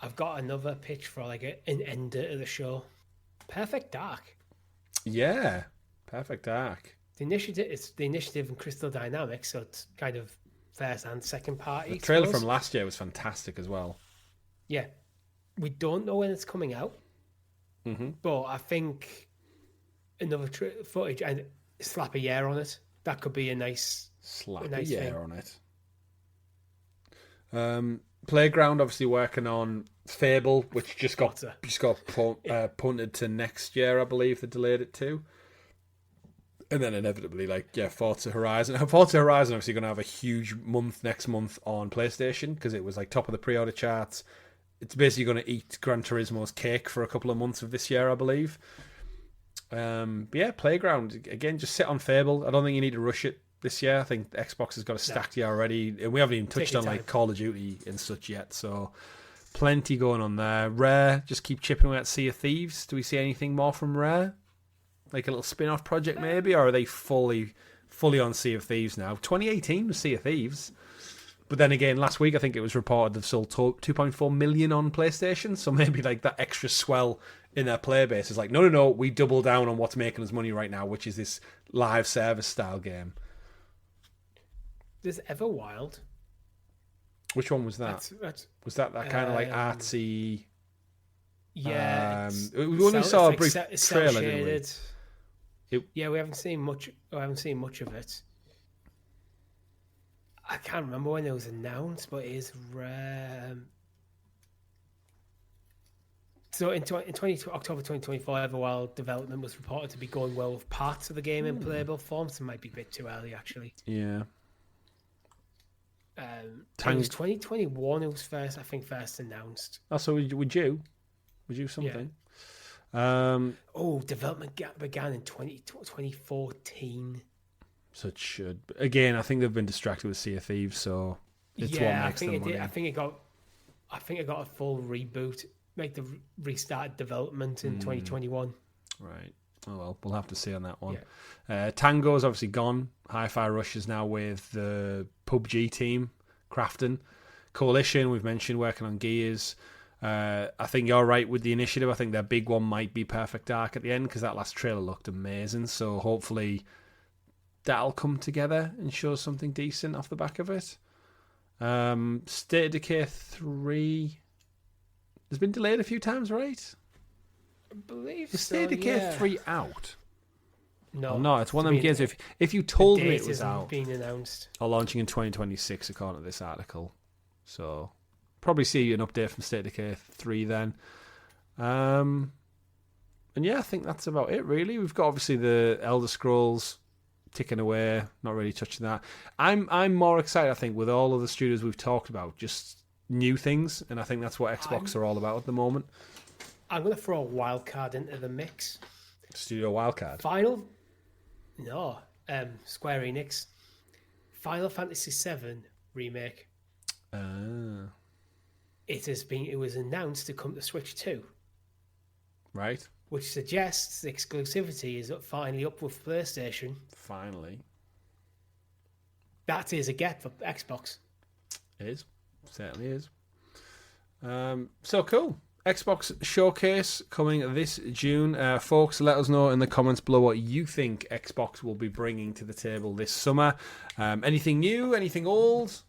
I've got another pitch for like an ender of the show. Perfect Dark. Yeah, Perfect Dark. It's the initiative in Crystal Dynamics, so it's kind of first and second party. The trailer from last year was fantastic as well. Yeah. We don't know when it's coming out, but I think another footage and slap a year on it. That could be a nice year on it. Playground obviously working on Fable, which just got punted to next year, I believe. They delayed it to. And then inevitably, Forza Horizon. Forza Horizon obviously going to have a huge month next month on PlayStation because it was like top of the pre-order charts. It's basically going to eat Gran Turismo's cake for a couple of months of this year, I believe. But yeah, Playground, again, just sit on Fable. I don't think you need to rush it this year. I think Xbox has got a stacked year already. And we haven't even touched on like Call of Duty and such yet. So plenty going on there. Rare, just keep chipping away at Sea of Thieves. Do we see anything more from Rare? Like a little spin-off project maybe? Or are they fully on Sea of Thieves now? 2018 was Sea of Thieves. But then again, last week I think it was reported they've sold 2.4 million on PlayStation, so maybe like that extra swell in their player base is like, no, we double down on what's making us money right now, which is this live service style game. There's Everwild. Which one was that? Was that kind of like artsy? Yeah, we only saw a brief trailer, didn't we? We haven't seen much. I haven't seen much of it. I can't remember when it was announced, but it is rare. So in October 2024, Everwild development was reported to be going well with parts of the game in playable form, so it might be a bit too early, actually. Yeah. It was 2021. It was first announced. Oh, so would you something? Yeah. Development began in 2014. So it should. Again, I think they've been distracted with Sea of Thieves, so it's what makes them money. I think it got a full reboot, like the restarted development in 2021. Right. Oh well, we'll have to see on that one. Yeah. Tango's obviously gone. Hi-Fi Rush is now with the PUBG team, Crafton. Coalition, we've mentioned, working on Gears. I think you're right with the initiative. I think their big one might be Perfect Dark at the end, because that last trailer looked amazing. So hopefully that'll come together and show something decent off the back of it. State of Decay 3 has been delayed a few times, right? I believe Is State of Decay 3 out? No, it's one of them games. If you told me it was out, being announced, or launching in 2026, according to this article, so probably see an update from State of Decay 3 then. And yeah, I think that's about it. Really, we've got obviously the Elder Scrolls ticking away. Not really touching that. I'm more excited, I think, with all of the studios we've talked about, just new things, and I think that's what Xbox are all about at the moment. I'm going to throw a wild card into the mix. Studio wildcard. Square Enix. Final Fantasy VII remake. It was announced to come to Switch 2. Right. Which suggests the exclusivity is finally up with PlayStation. Finally. That is a get for Xbox. It is. Certainly is. So cool. Xbox Showcase coming this June. Folks, let us know in the comments below what you think Xbox will be bringing to the table this summer. Anything new? Anything old?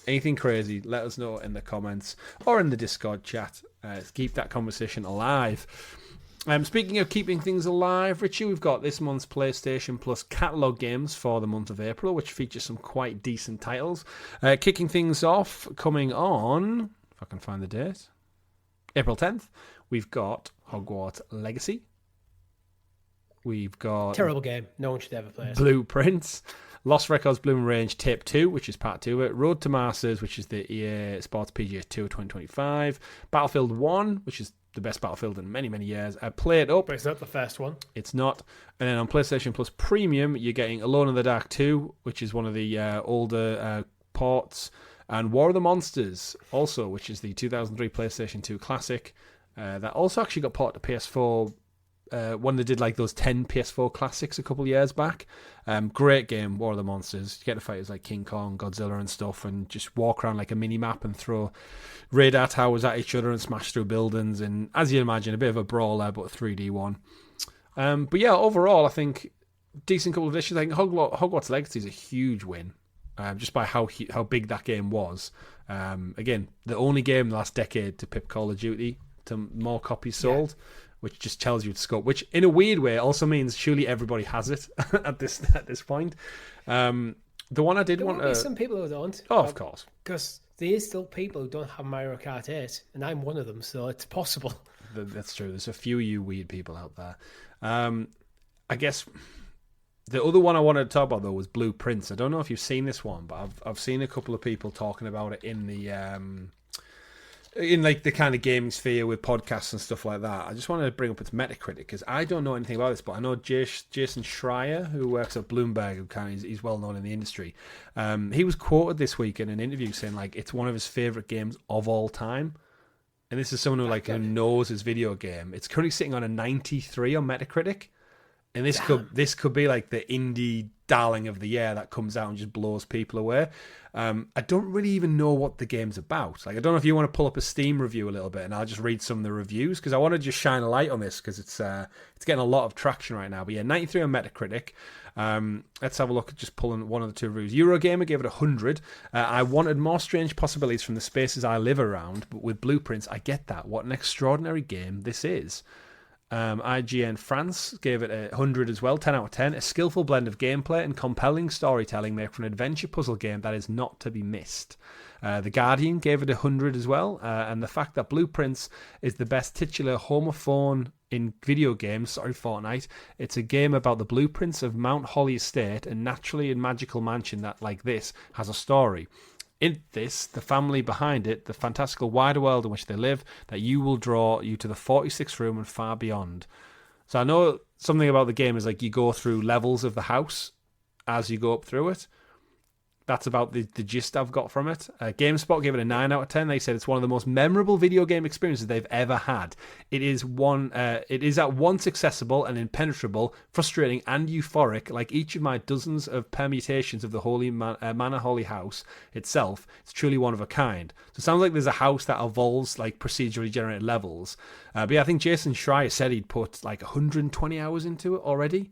Anything crazy? Let us know in the comments or in the Discord chat. Keep that conversation alive. Speaking of keeping things alive, Richie, we've got this month's PlayStation Plus catalogue games for the month of April, which features some quite decent titles. Kicking things off, coming on, if I can find the date, April 10th, we've got Hogwarts Legacy. We've got... Terrible game. No one should ever play it. Blueprints. Lost Records Bloom Range Tape 2, which is part 2 of it. Road to Masters, which is the EA Sports PGA Tour 2025. Battlefield 1, which is the best Battlefield in many, many years. Play It Up. But it's not the first one. It's not. And then on PlayStation Plus Premium, you're getting Alone in the Dark 2, which is one of the older ports. And War of the Monsters, also, which is the 2003 PlayStation 2 classic. That also actually got ported to PS4 when they did like those 10 PS4 classics a couple of years back. Great game, War of the Monsters. You get to fight as like King Kong, Godzilla and stuff, and just walk around like a mini-map and throw radar towers at each other and smash through buildings. And as you imagine, a bit of a brawler, but a 3D one. But yeah, overall, I think decent couple of editions. I think Hogwarts Legacy is a huge win. Just by how big that game was. Again, the only game in the last decade to pip Call of Duty to more copies sold, which just tells you the scope. Which, in a weird way, also means surely everybody has it at this point. The one I did want to... some people who don't. Oh, of course. Because there is still people who don't have Mario Kart 8, and I'm one of them, so it's possible. That's true. There's a few of you weird people out there. I guess... The other one I wanted to talk about, though, was Blueprints. I don't know if you've seen this one, but I've seen a couple of people talking about it in the in like the kind of gaming sphere with podcasts and stuff like that. I just wanted to bring up its Metacritic because I don't know anything about this, but I know Jason Schreier, who works at Bloomberg, who he's well known in the industry. He was quoted this week in an interview saying like it's one of his favorite games of all time. And this is someone who knows his video game. It's currently sitting on a 93 on Metacritic. And this could be like the indie darling of the year that comes out and just blows people away. I don't really even know what the game's about. Like, I don't know if you want to pull up a Steam review a little bit, and I'll just read some of the reviews, because I want to just shine a light on this, because it's getting a lot of traction right now. But yeah, 93 on Metacritic. Let's have a look at just pulling one of the two reviews. Eurogamer gave it 100. I wanted more strange possibilities from the spaces I live around, but with Blueprints, I get that. What an extraordinary game this is. IGN France gave it 100 as well, 10 out of 10. A skillful blend of gameplay and compelling storytelling make for an adventure puzzle game that is not to be missed. The Guardian gave it 100 as well, and the fact that Blueprints is the best titular homophone in video games, sorry Fortnite, it's a game about the blueprints of Mount Holly Estate, a naturally and magical mansion that, like this, has a story. In this, the family behind it, the fantastical wider world in which they live, that you will draw you to the 46th room and far beyond. So I know something about the game is like you go through levels of the house as you go up through it. That's about the gist I've got from it. GameSpot gave it a 9 out of 10. They said it's one of the most memorable video game experiences they've ever had. It is at once accessible and impenetrable, frustrating and euphoric, like each of my dozens of permutations of the Holy Manor Holy House itself. It's truly one of a kind. So it sounds like there's a house that evolves like procedurally generated levels. But yeah, I think Jason Schreier said he'd put like 120 hours into it already.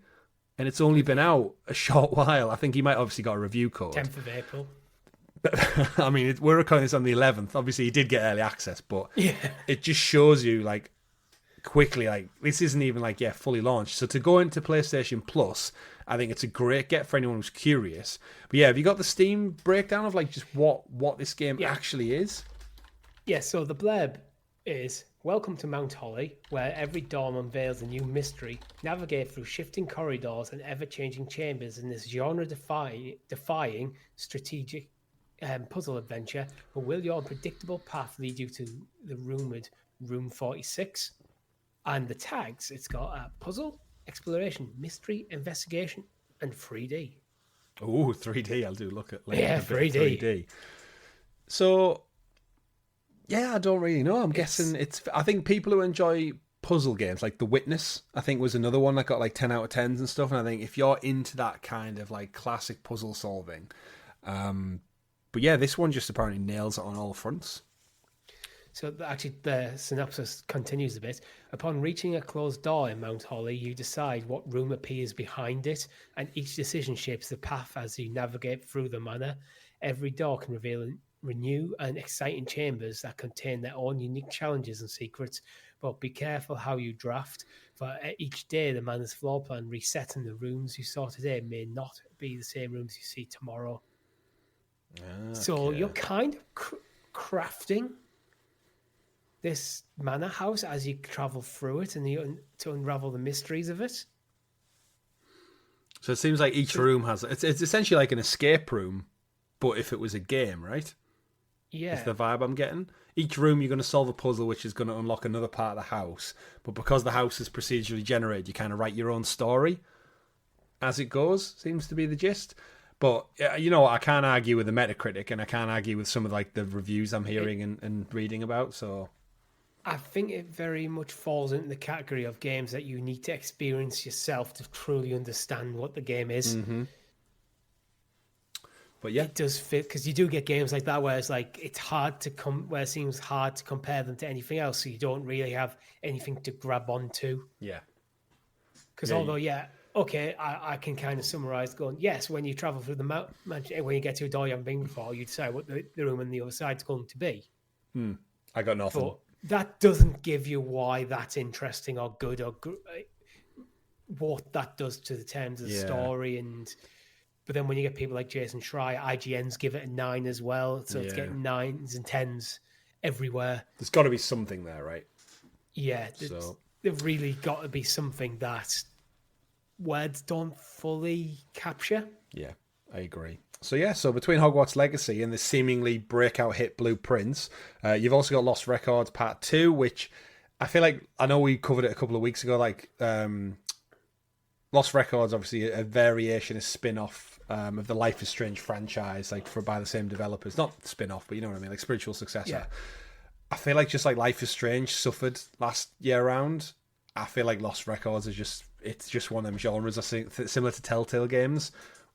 And it's only been out a short while. I think he might obviously got a review code. 10th of April. I mean, we're recording this on the 11th. Obviously, he did get early access, but yeah, it just shows you, like, quickly, like, this isn't even, like, fully launched. So to go into PlayStation Plus, I think it's a great get for anyone who's curious. But yeah, have you got the Steam breakdown of, like, just what this game actually is? Yeah, so the blurb is... Welcome to Mount Holly, where every dawn unveils a new mystery. Navigate through shifting corridors and ever-changing chambers in this genre-defying strategic puzzle adventure. But will your unpredictable path lead you to the rumoured Room 46? And the tags, it's got puzzle, exploration, mystery, investigation, and 3D. Oh, 3D, I'll do look at later. Yeah, 3D. So... yeah, I don't really know. I'm guessing it's... I think people who enjoy puzzle games, like The Witness, I think was another one that got like 10 out of 10s and stuff. And I think if you're into that kind of like classic puzzle solving... but yeah, this one just apparently nails it on all fronts. So actually the synopsis continues a bit. Upon reaching a closed door in Mount Holly, you decide what room appears behind it, and each decision shapes the path as you navigate through the manor. Every door can reveal new and exciting chambers that contain their own unique challenges and secrets, but be careful how you draft, for each day the manor's floor plan resets and the rooms you saw today may not be the same rooms you see tomorrow. Okay. So you're kind of crafting this manor house as you travel through it and to unravel the mysteries of it. So it seems like each room has... It's essentially like an escape room, but if it was a game, right? Yeah. It's the vibe I'm getting. Each room you're going to solve a puzzle which is going to unlock another part of the house. But because the house is procedurally generated, you kind of write your own story as it goes, seems to be the gist. But, you know, I can't argue with the Metacritic, and I can't argue with some of like the reviews I'm hearing and reading about, so... I think it very much falls into the category of games that you need to experience yourself to truly understand what the game is. Mm-hmm. But yeah, it does fit, because you do get games like that where it's like it's hard to where it seems hard to compare them to anything else, so you don't really have anything to grab onto. Yeah. Because I can kind of summarize going, yes, when you travel through the mountain, when you get to a door you haven't been before, you decide what the room on the other side's going to be. I got nothing. But that doesn't give you why that's interesting or good or what that does to the terms of the story. But then when you get people like Jason Schreier, IGN's give it a 9 as well. So it's getting 9s and 10s everywhere. There's got to be something there, right? Yeah. There's really got to be something that words don't fully capture. Yeah, I agree. So between Hogwarts Legacy and the seemingly breakout hit Blueprints, you've also got Lost Records Part 2, which I feel like, I know we covered it a couple of weeks ago, like Lost Records, obviously a variation, a spin-off of the Life is Strange franchise, like by the same developers. Not spin-off, but you know what I mean, like spiritual successor. Yeah. I feel like just like Life is Strange suffered last year round, I feel like Lost Records is just one of them genres, I think, similar to Telltale games,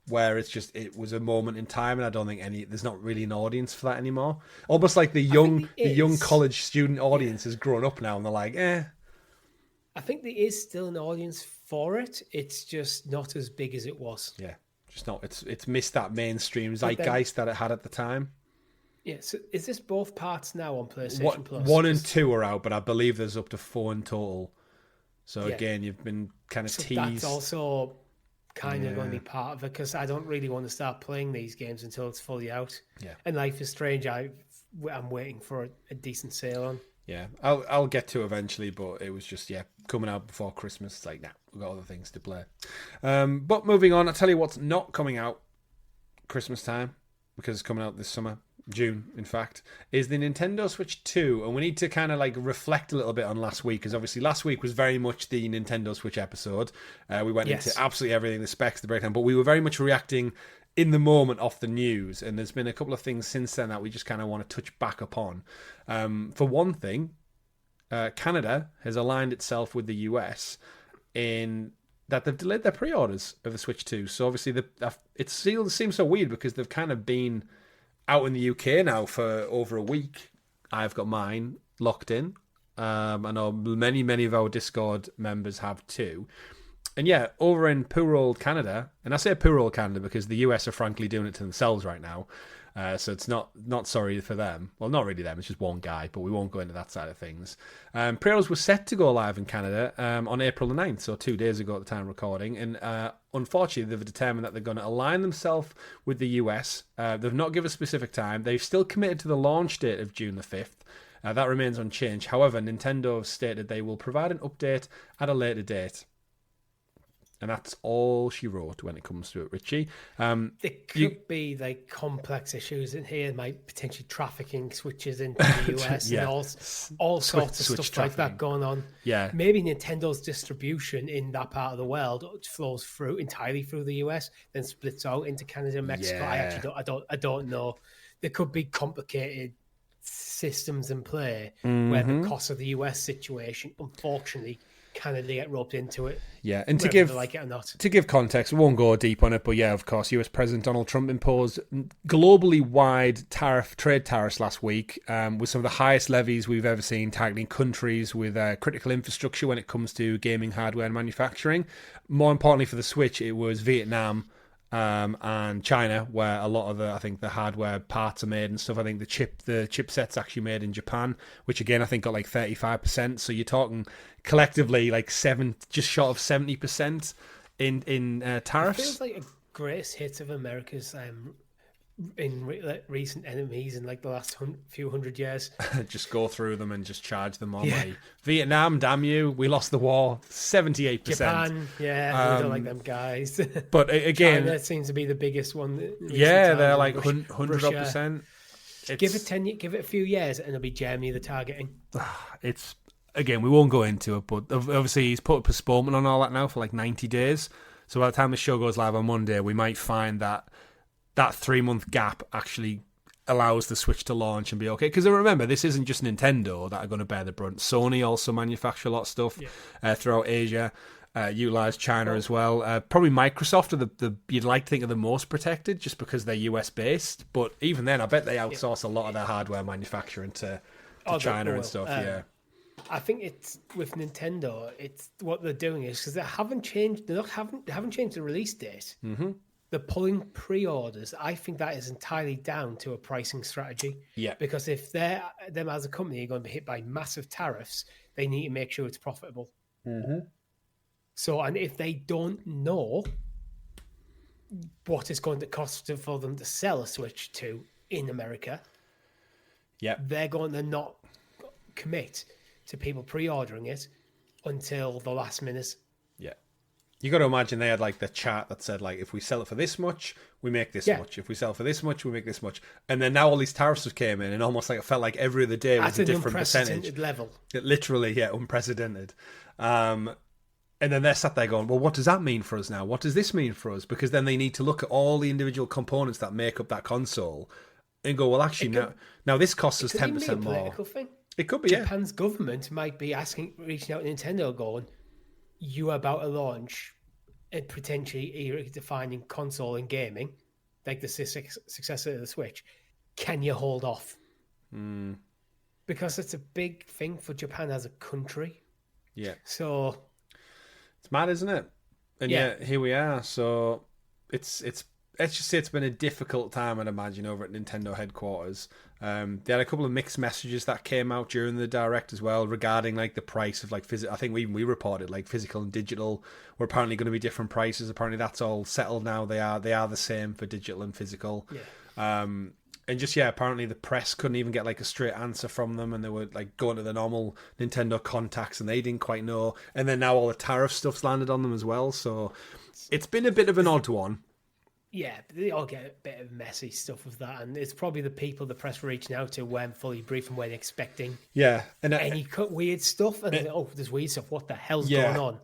where it was a moment in time, and I don't think there's not really an audience for that anymore. Almost like the young college student audience has grown up now, and they're like, eh. I think there is still an audience for it. It's just not as big as it was. Yeah, just not. It's missed that mainstream zeitgeist that it had at the time. Yeah, so is this both parts now on PlayStation Plus? 1 and 2 are out, but I believe there's up to 4 in total. So again, you've been kind of teased. That's also kind of going to be part of it, because I don't really want to start playing these games until it's fully out. Yeah. And Life is Strange, I'm waiting for a decent sale on. Yeah, I'll get to eventually, but it was just coming out before Christmas. It's like, nah, we've got other things to play. But moving on, I'll tell you what's not coming out Christmas time, because it's coming out this summer. June, in fact, is the Nintendo Switch 2, and we need to kind of like reflect a little bit on last week, because obviously last week was very much the Nintendo Switch episode. We went into absolutely everything, the specs, the breakdown, but we were very much reacting in the moment off the news, and there's been a couple of things since then that we just kind of want to touch back upon. For one thing, Canada has aligned itself with the US in that they've delayed their pre-orders of the Switch 2. So obviously it still seems so weird, because they've kind of been out in the UK now for over a week. I've got mine locked in. I know many of our Discord members have too. And yeah, over in poor old Canada, and I say poor old Canada because the US are frankly doing it to themselves right now. So it's not sorry for them. Well, not really them. It's just one guy, but we won't go into that side of things. Pre-orders were set to go live in Canada on April the 9th, so 2 days ago at the time of recording. And unfortunately, they've determined that they're going to align themselves with the US. They've not given a specific time. They've still committed to the launch date of June the 5th. That remains unchanged. However, Nintendo have stated they will provide an update at a later date. And that's all she wrote when it comes to it, Richie. There could be like complex issues in here, like potentially trafficking switches into the US and all sorts of stuff like that going on. Yeah, maybe Nintendo's distribution in that part of the world flows through entirely through the US, then splits out into Canada and Mexico. Yeah. I don't know. There could be complicated systems in play where because of the US situation, unfortunately, Canada get roped into it. Yeah, and to give like it or not. To give context, we won't go deep on it, but yeah, of course, US President Donald Trump imposed globally wide trade tariffs last week, with some of the highest levies we've ever seen targeting countries with critical infrastructure when it comes to gaming hardware and manufacturing. More importantly for the Switch, it was Vietnam and China, where a lot of the hardware parts are made and stuff. I think the chipset's actually made in Japan, which again I think got like 35%. So you're talking collectively like just short of 70% in tariffs. It feels like a greatest hit of America's recent enemies in like the last few hundred years. Just go through them and just charge them more money. Vietnam, damn you, we lost the war. 78%. Japan, we don't like them guys. But again, China seems to be the biggest one. They're like 100%. Give it a few years, and it'll be Germany the targeting. It's again, we won't go into it, but obviously he's put a postponement on all that now for like 90 days. So by the time the show goes live on Monday, we might find that 3-month gap actually allows the Switch to launch and be okay. Because remember, this isn't just Nintendo that are going to bear the brunt. Sony also manufacture a lot of stuff throughout Asia, utilize China as well. Probably Microsoft are the you'd like to think are the most protected just because they're US based. But even then, I bet they outsource a lot of their hardware manufacturing to China and stuff. I think it's with Nintendo. It's what they're doing is because they haven't changed. They haven't changed the release date. Mm-hmm. They're pulling pre-orders. I think that is entirely down to a pricing strategy. Yeah. Because if them as a company are going to be hit by massive tariffs, they need to make sure it's profitable. Mm-hmm. So, and if they don't know what it's going to cost for them to sell a Switch 2 in America, they're going to not commit to people pre-ordering it until the last minute. You got to imagine they had like the chart that said like if we sell it for this much, we make this much. If we sell it for this much, we make this much. And then now all these tariffs came in, and almost like it felt like every other day was a different percentage level. It literally, unprecedented. And then they're sat there going, well, what does that mean for us now? What does this mean for us? Because then they need to look at all the individual components that make up that console and go, well, actually now this costs us 10% more. Thing. It could be. Japan's government might be reaching out to Nintendo, going, "You are about to launch a potentially era-defining console in gaming, like the successor of the Switch, can you hold off? Because it's a big thing for Japan as a country. Yeah. So it's mad, isn't it? And yet here we are. So it's let's just say it's been a difficult time, I'd imagine, over at Nintendo headquarters. They had a couple of mixed messages that came out during the Direct as well regarding like the price of like physical. I think we reported like physical and digital were apparently going to be different prices. Apparently that's all settled now. They are the same for digital and physical. Yeah. And just, apparently the press couldn't even get like a straight answer from them, and they were like going to the normal Nintendo contacts and they didn't quite know. And then now all the tariff stuff's landed on them as well. So it's been a bit of an odd one. Yeah, they all get a bit of messy stuff with that, and it's probably the people the press were reaching out to weren't fully briefed and weren't expecting any weird stuff. And there's weird stuff. What the hell's going on?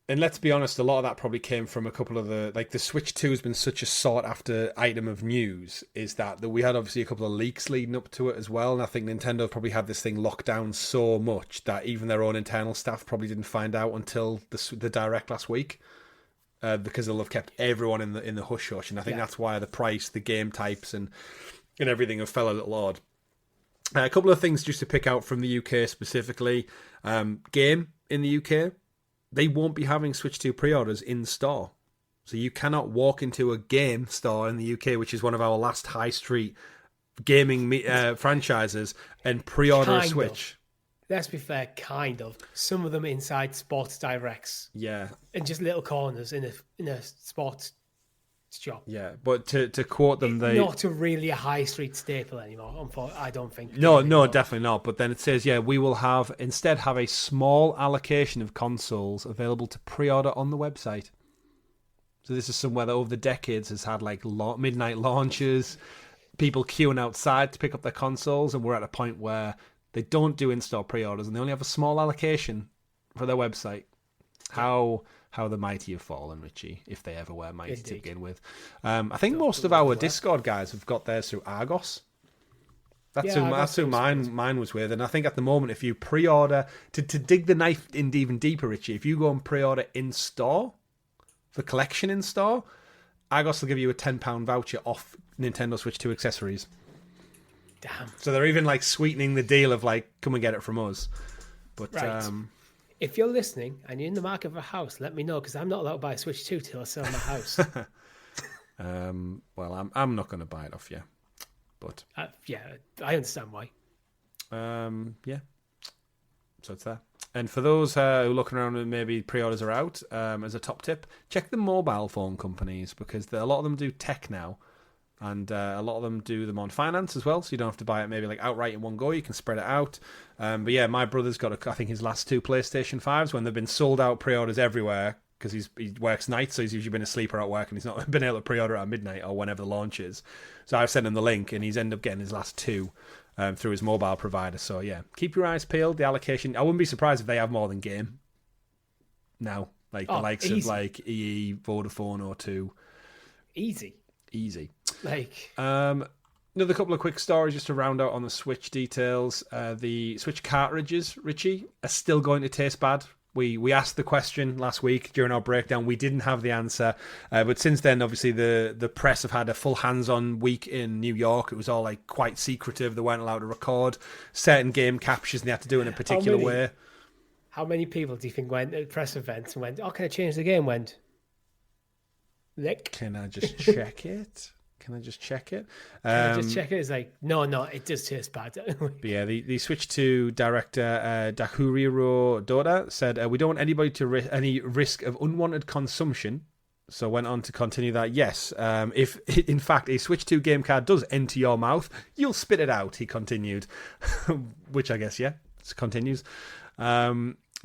And let's be honest, a lot of that probably came from a couple of the Switch 2 has been such a sought after item of news, is that we had obviously a couple of leaks leading up to it as well. And I think Nintendo probably had this thing locked down so much that even their own internal staff probably didn't find out until the Direct last week. Because they'll have kept everyone in the hush hush, and I think that's why the price, the game types, and everything have fell a little odd. A couple of things just to pick out from the UK specifically. Game in the UK, they won't be having Switch 2 pre-orders in store, so you cannot walk into a game store in the UK, which is one of our last high street gaming franchises, and pre-order a Switch. Let's be fair, kind of. Some of them inside Sports Directs. Yeah. And just little corners in a sports shop. Yeah, but to quote them, not really a high street staple anymore, I don't think. No, definitely not. But then it says, we will instead have a small allocation of consoles available to pre-order on the website. So this is somewhere that over the decades has had like midnight launches, people queuing outside to pick up their consoles, and we're at a point where they don't do in-store pre-orders, and they only have a small allocation for their website. How the mighty have fallen, Richie, if they ever were mighty to begin with. I think most of our Discord guys have got theirs through Argos. That's who mine was with. And I think at the moment, if you pre-order, to dig the knife in even deeper, Richie, if you go and pre-order in-store, for collection in-store, Argos will give you a £10 voucher off Nintendo Switch 2 accessories. Damn. So they're even like sweetening the deal of like, come and get it from us. But right. If you're listening and you're in the market for a house, let me know, because I'm not allowed to buy a Switch 2 till I sell my house. Well, I'm not going to buy it off you, but I understand why. So it's there. And for those who are looking around and maybe pre-orders are out, as a top tip, check the mobile phone companies, because a lot of them do tech now. And a lot of them do them on finance as well, so you don't have to buy it maybe like outright in one go. You can spread it out. But my brother's got, I think, his last 2 PlayStation 5s when they've been sold out pre-orders everywhere, because he works nights, so he's usually been asleep or at work, and he's not been able to pre-order at midnight or whenever the launch is. So I've sent him the link, and he's ended up getting his last 2 through his mobile provider. So keep your eyes peeled. The allocation, I wouldn't be surprised if they have more than game now, like the likes of like EE, Vodafone, O2. Easy. Another couple of quick stories just to round out on the Switch details. The Switch cartridges, Richie, are still going to taste bad. We asked the question last week during our breakdown. We didn't have the answer, but since then, obviously the press have had a full hands-on week in New York. It was all like quite secretive. They weren't allowed to record certain game captures, and they had to do it in a particular way. How many people do you think went at press events and went, "Oh, can I change the game?" Went, Nick, can I just check it? Can I just check it? It's like, no, it does taste bad. But the Switch 2 director, Dahuriro Doda, said, we don't want anybody to any risk of unwanted consumption. So went on to continue that, yes, if in fact a Switch 2 game card does enter your mouth, you'll spit it out, he continued. Which I guess, it continues.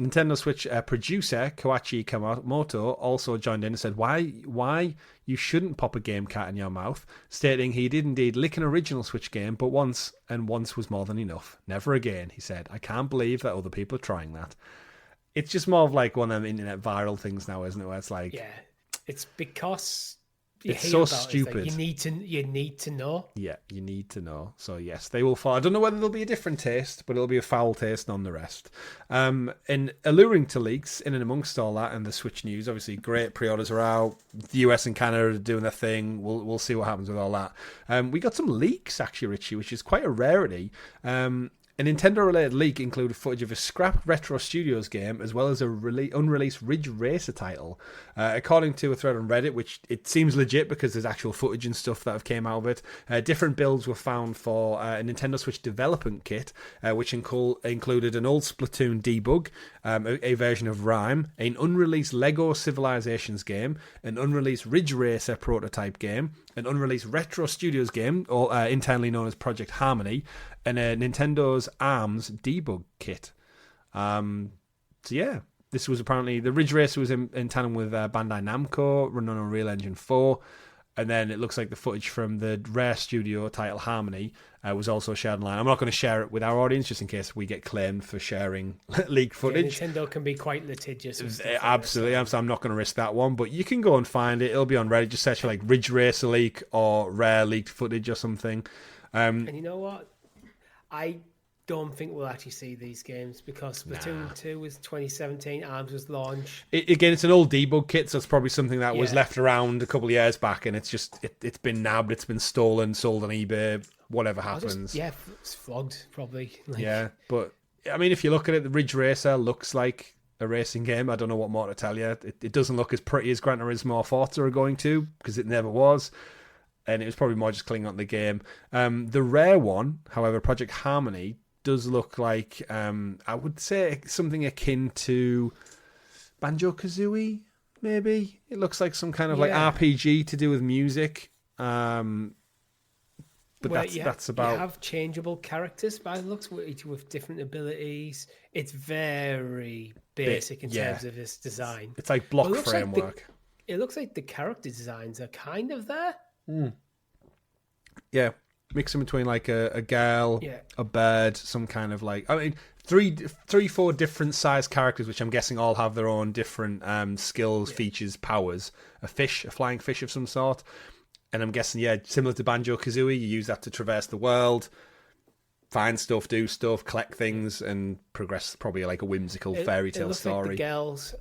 Nintendo Switch producer Koichi Kawamoto also joined in and said why you shouldn't pop a game cat in your mouth, stating he did indeed lick an original Switch game, but once was more than enough. Never again, he said. I can't believe that other people are trying that. It's just more of like one of them internet viral things now, isn't it? Where it's like... Yeah, it's because It's so stupid. Like you need to know. Yeah, you need to know. So yes, they will fall. I don't know whether there'll be a different taste, but it'll be a foul taste on the rest. And alluring to leaks, in and amongst all that and the Switch news, obviously great pre-orders are out. The US and Canada are doing their thing. We'll see what happens with all that. We got some leaks actually, Richie, which is quite a rarity. A Nintendo-related leak included footage of a scrapped Retro Studios game, as well as a unreleased Ridge Racer title. According to a thread on Reddit, which it seems legit because there's actual footage and stuff that have came out of it, different builds were found for a Nintendo Switch development kit, which included an old Splatoon debug, a version of Rhyme, an unreleased Lego Civilizations game, an unreleased Ridge Racer prototype game, an unreleased Retro Studios game, or internally known as Project Harmony, and a Nintendo's ARMS debug kit. So yeah, this was apparently the Ridge Racer was in tandem with Bandai Namco, run on Unreal Engine 4, and then it looks like the footage from the Rare Studio title Harmony was also shared online. I'm not going to share it with our audience just in case we get claimed for sharing leaked footage. Yeah, Nintendo can be quite litigious. Absolutely, I'm not going to risk that one, but you can go and find it. It'll be on Reddit. Just search for like Ridge Racer leak or Rare leaked footage or something. And you know what? I don't think we'll actually see these games because Splatoon 2 was 2017, ARMS was launched. Again, it's an old debug kit, so it's probably something that was left around a couple of years back, and it's just it's been nabbed, it's been stolen, sold on eBay, whatever happens. It's flogged probably. Yeah, but I mean, if you look at it, the Ridge Racer looks like a racing game. I don't know what more to tell you. It doesn't look as pretty as Gran Turismo or Forza are going to, because it never was. And it was probably more just clinging on the game. The Rare one, however, Project Harmony, does look like, I would say, something akin to Banjo-Kazooie, maybe? It looks like some kind of like RPG to do with music. But that's about... You have changeable characters by the looks with different abilities. It's very basic in terms of its design. It's like block framework. It looks like the character designs are kind of there. Yeah, mixing between like a girl, a bird, some kind of like, I mean, four different size characters, which I'm guessing all have their own different skills, features, powers. A flying fish of some sort. And I'm guessing, similar to Banjo-Kazooie, you use that to traverse the world, find stuff, do stuff, collect things, and progress probably like a whimsical fairy tale story. Like the girls,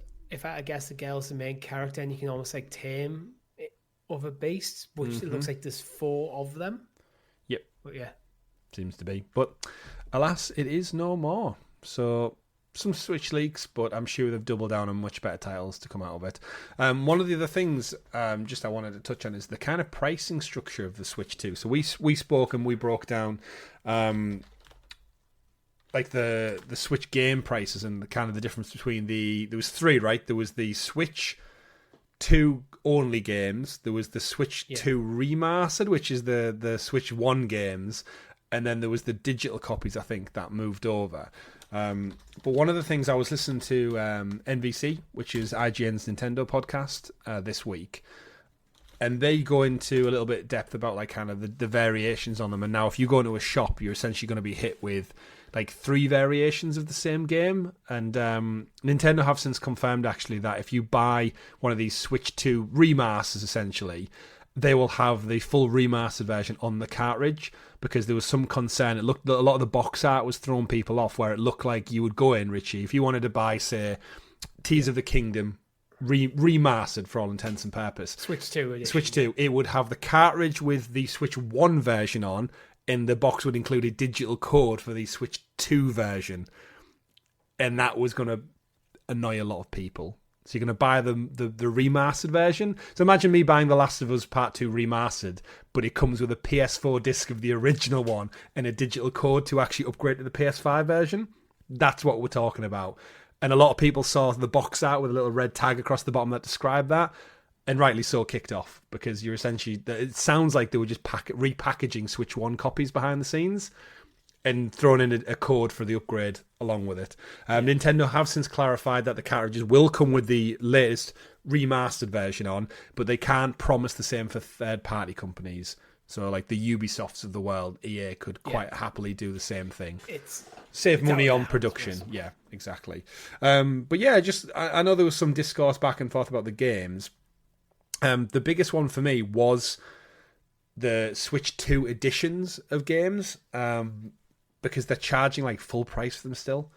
I guess the girl's the main character, and you can almost like tame other beasts, which it looks like there's 4 of them. Yep. But yeah. Seems to be. But alas, it is no more. So some Switch leaks, but I'm sure they've doubled down on much better titles to come out of it. One of the other things I wanted to touch on is the kind of pricing structure of the Switch 2. So we spoke and we broke down like the Switch game prices and the kind of the difference between there was 3, right? There was the Switch 2 only games, there was the Switch 2 remastered, which is the Switch 1 games, and then there was the digital copies, I think, that moved over. But one of the things I was listening to NVC, which is IGN's Nintendo podcast, this week, and they go into a little bit of depth about like kind of the variations on them. And now if you go into a shop, you're essentially going to be hit with like 3 variations of the same game. And Nintendo have since confirmed actually that if you buy one of these Switch 2 remasters, essentially, they will have the full remastered version on the cartridge, because there was some concern. It looked, a lot of the box art was throwing people off, where it looked like you would go in, Richie, if you wanted to buy, say, Tears of the Kingdom remastered for all intents and purposes. Switch 2 edition. Switch 2. It would have the cartridge with the Switch 1 version on, and the box would include a digital code for the Switch 2 version. And that was going to annoy a lot of people. So you're going to buy the remastered version. So imagine me buying The Last of Us Part 2 remastered, but it comes with a PS4 disc of the original one and a digital code to actually upgrade to the PS5 version. That's what we're talking about. And a lot of people saw the box art with a little red tag across the bottom that described that, and rightly so kicked off, because you're essentially, it sounds like they were just repackaging Switch 1 copies behind the scenes and throwing in a code for the upgrade along with it. Nintendo have since clarified that the cartridges will come with the latest remastered version on, but they can't promise the same for third-party companies. So like the Ubisofts of the world, EA could quite happily do the same thing. Save money on production. Yeah, exactly. But yeah, I know there was some discourse back and forth about the games. The biggest one for me was the Switch 2 editions of games, because they're charging like full price for them still.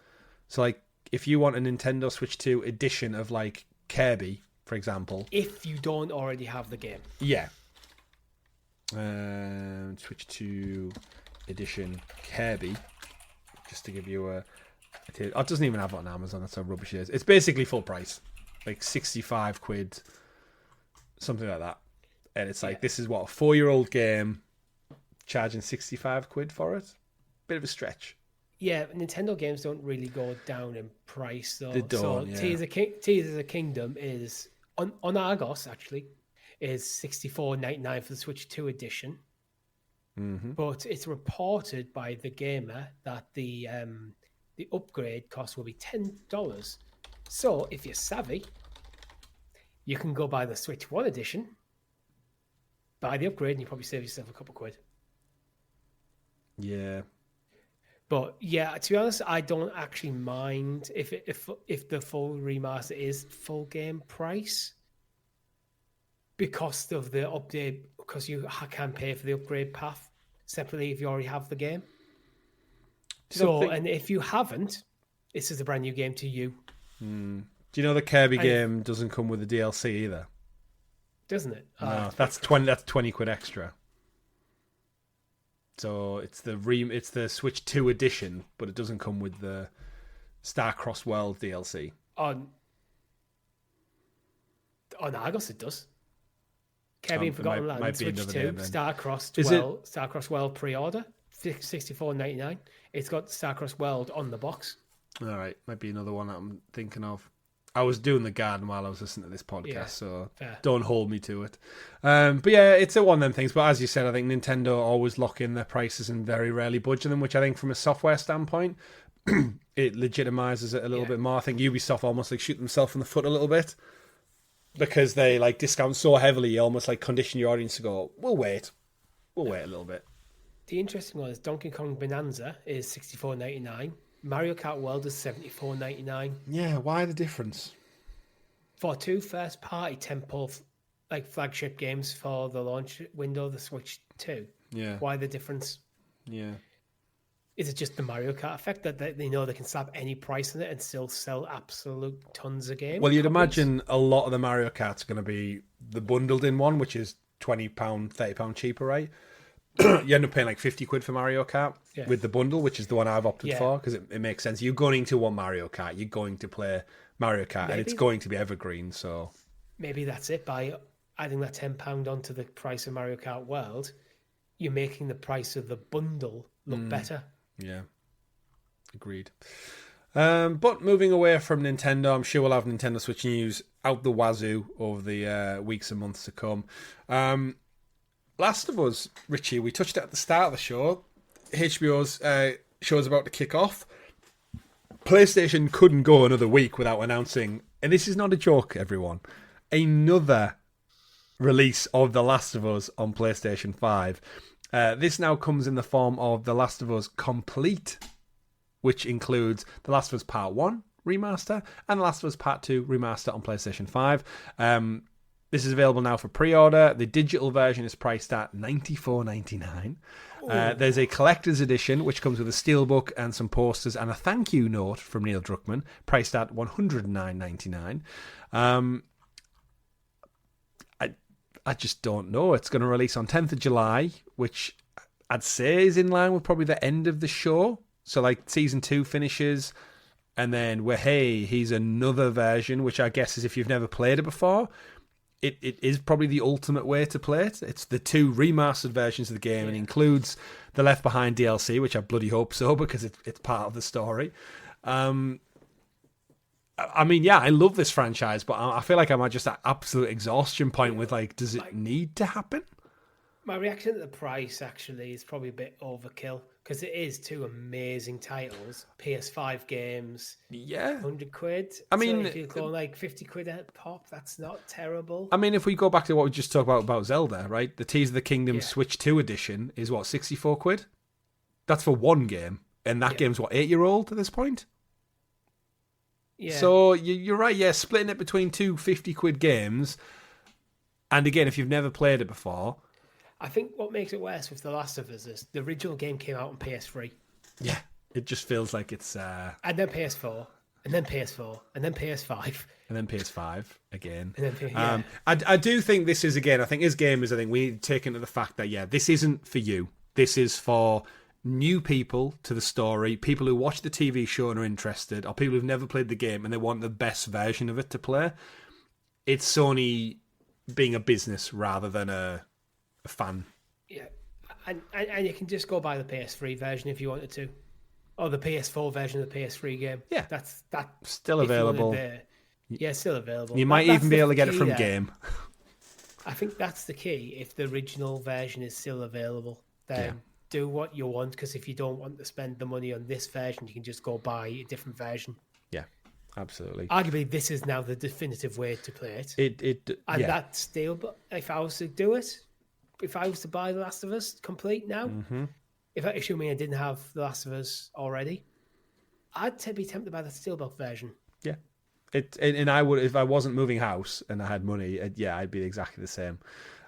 So like if you want a Nintendo Switch 2 edition of like Kirby, for example, if you don't already have the game, yeah, Switch 2 edition Kirby, just to give you a it doesn't even have it on Amazon. That's how rubbish it is. It's basically full price, like 65 quid, something like that. And it's like, this is what, a 4-year-old game, charging 65 quid for it? Bit of a stretch. Yeah, Nintendo games don't really go down in price, though. They don't, so Tears of the Kingdom is, on Argos, actually, is $64.99 for the Switch 2 edition. Mm-hmm. But it's reported by The Gamer that the upgrade cost will be $10. So, if you're savvy, you can go buy the Switch 1 edition, buy the upgrade, and you probably save yourself a couple quid. Yeah. But yeah, to be honest, I don't actually mind if the full remaster is full game price because of the update, because you can pay for the upgrade path separately if you already have the game. And if you haven't, this is a brand new game to you. Do you know the Kirby game doesn't come with the DLC either? Doesn't it? No, that's 20 quid extra. So it's the Switch 2 edition, but it doesn't come with the Star-Crossed World DLC. On Argos it does. Kirby and Forgotten Land, Switch 2, Star-Crossed World pre-order, $64.99. It's got Star-Crossed World on the box. All right, might be another one that I'm thinking of. I was doing the garden while I was listening to this podcast, so fair. Don't hold me to it. But yeah, it's one of them things. But as you said, I think Nintendo always lock in their prices and very rarely budge them, which I think from a software standpoint, it legitimizes it a little bit more. I think Ubisoft almost like shoot themselves in the foot a little bit because they like discount so heavily, you almost like condition your audience to go, we'll wait a little bit. The interesting one is Donkey Kong Bonanza is $64.99. Mario Kart World is $74.99. Yeah, why the difference? For 2 first-party temple like flagship games for the launch window of the Switch 2. Yeah. Why the difference? Yeah. Is it just the Mario Kart effect that they know they can slap any price on it and still sell absolute tons of games? Well, you'd imagine a lot of the Mario Karts are going to be the bundled in one, which is £20, £30 cheaper, right? You end up paying like 50 quid for Mario Kart with the bundle, which is the one I've opted for because it makes sense. You're going to want Mario Kart. You're going to play Mario Kart, and it's going to be evergreen. So maybe that's it. By adding that £10 onto the price of Mario Kart World, you're making the price of the bundle look better. Yeah, agreed. But moving away from Nintendo, I'm sure we'll have Nintendo Switch news out the wazoo over the weeks and months to come. Last of Us, Richie, we touched it at the start of the show. HBO's show is about to kick off. PlayStation couldn't go another week without announcing, and this is not a joke, everyone, another release of The Last of Us on PlayStation 5. This now comes in the form of The Last of Us Complete, which includes The Last of Us Part 1 remaster and The Last of Us Part 2 remaster on PlayStation 5. This is available now for pre-order. The digital version is priced at $94.99. There's a collector's edition, which comes with a steelbook and some posters and a thank you note from Neil Druckmann, priced at $109.99. I just don't know. It's going to release on 10th of July, which I'd say is in line with probably the end of the show. So like season 2 finishes, and then here's another version, which I guess is if you've never played it before. It is probably the ultimate way to play it. It's the 2 remastered versions of the game and includes the Left Behind DLC, which I bloody hope so because it's part of the story. I mean, I love this franchise, but I feel like I'm at just that absolute exhaustion point with like, does it need to happen? My reaction to the price actually is probably a bit overkill because it is 2 amazing titles, PS5 games, 100 quid. I mean, so if you're going like 50 quid a pop, that's not terrible. I mean, if we go back to what we just talked about Zelda, right? The Tears of the Kingdom Switch 2 edition is what, 64 quid? That's for one game, and that game's what, 8-year-old at this point? Yeah. So you're right, splitting it between 2 50 quid games. And again, if you've never played it before... I think what makes it worse with The Last of Us is the original game came out on PS3. Yeah, it just feels like it's... And then PS4, and then PS4, and then PS5. And then PS5 again. And then, I do think this is, again, I think as gamers, I think we take into the fact that, this isn't for you. This is for new people to the story, people who watch the TV show and are interested, or people who've never played the game and they want the best version of it to play. It's Sony being a business rather than a fan. Yeah, and you can just go buy the PS3 version if you wanted to, or the PS4 version of the PS3 game. Yeah, that's still available. Yeah, still available. You might even be able to get it from Game. I think that's the key. If the original version is still available, then do what you want. Because if you don't want to spend the money on this version, you can just go buy a different version. Yeah, absolutely. Arguably, this is now the definitive way to play it. And that's still. But if I was to do it. If I was to buy The Last of Us complete now, assuming I didn't have The Last of Us already, I'd be tempted by the Steelbook version. Yeah, and I would, if I wasn't moving house and I had money, I'd be exactly the same.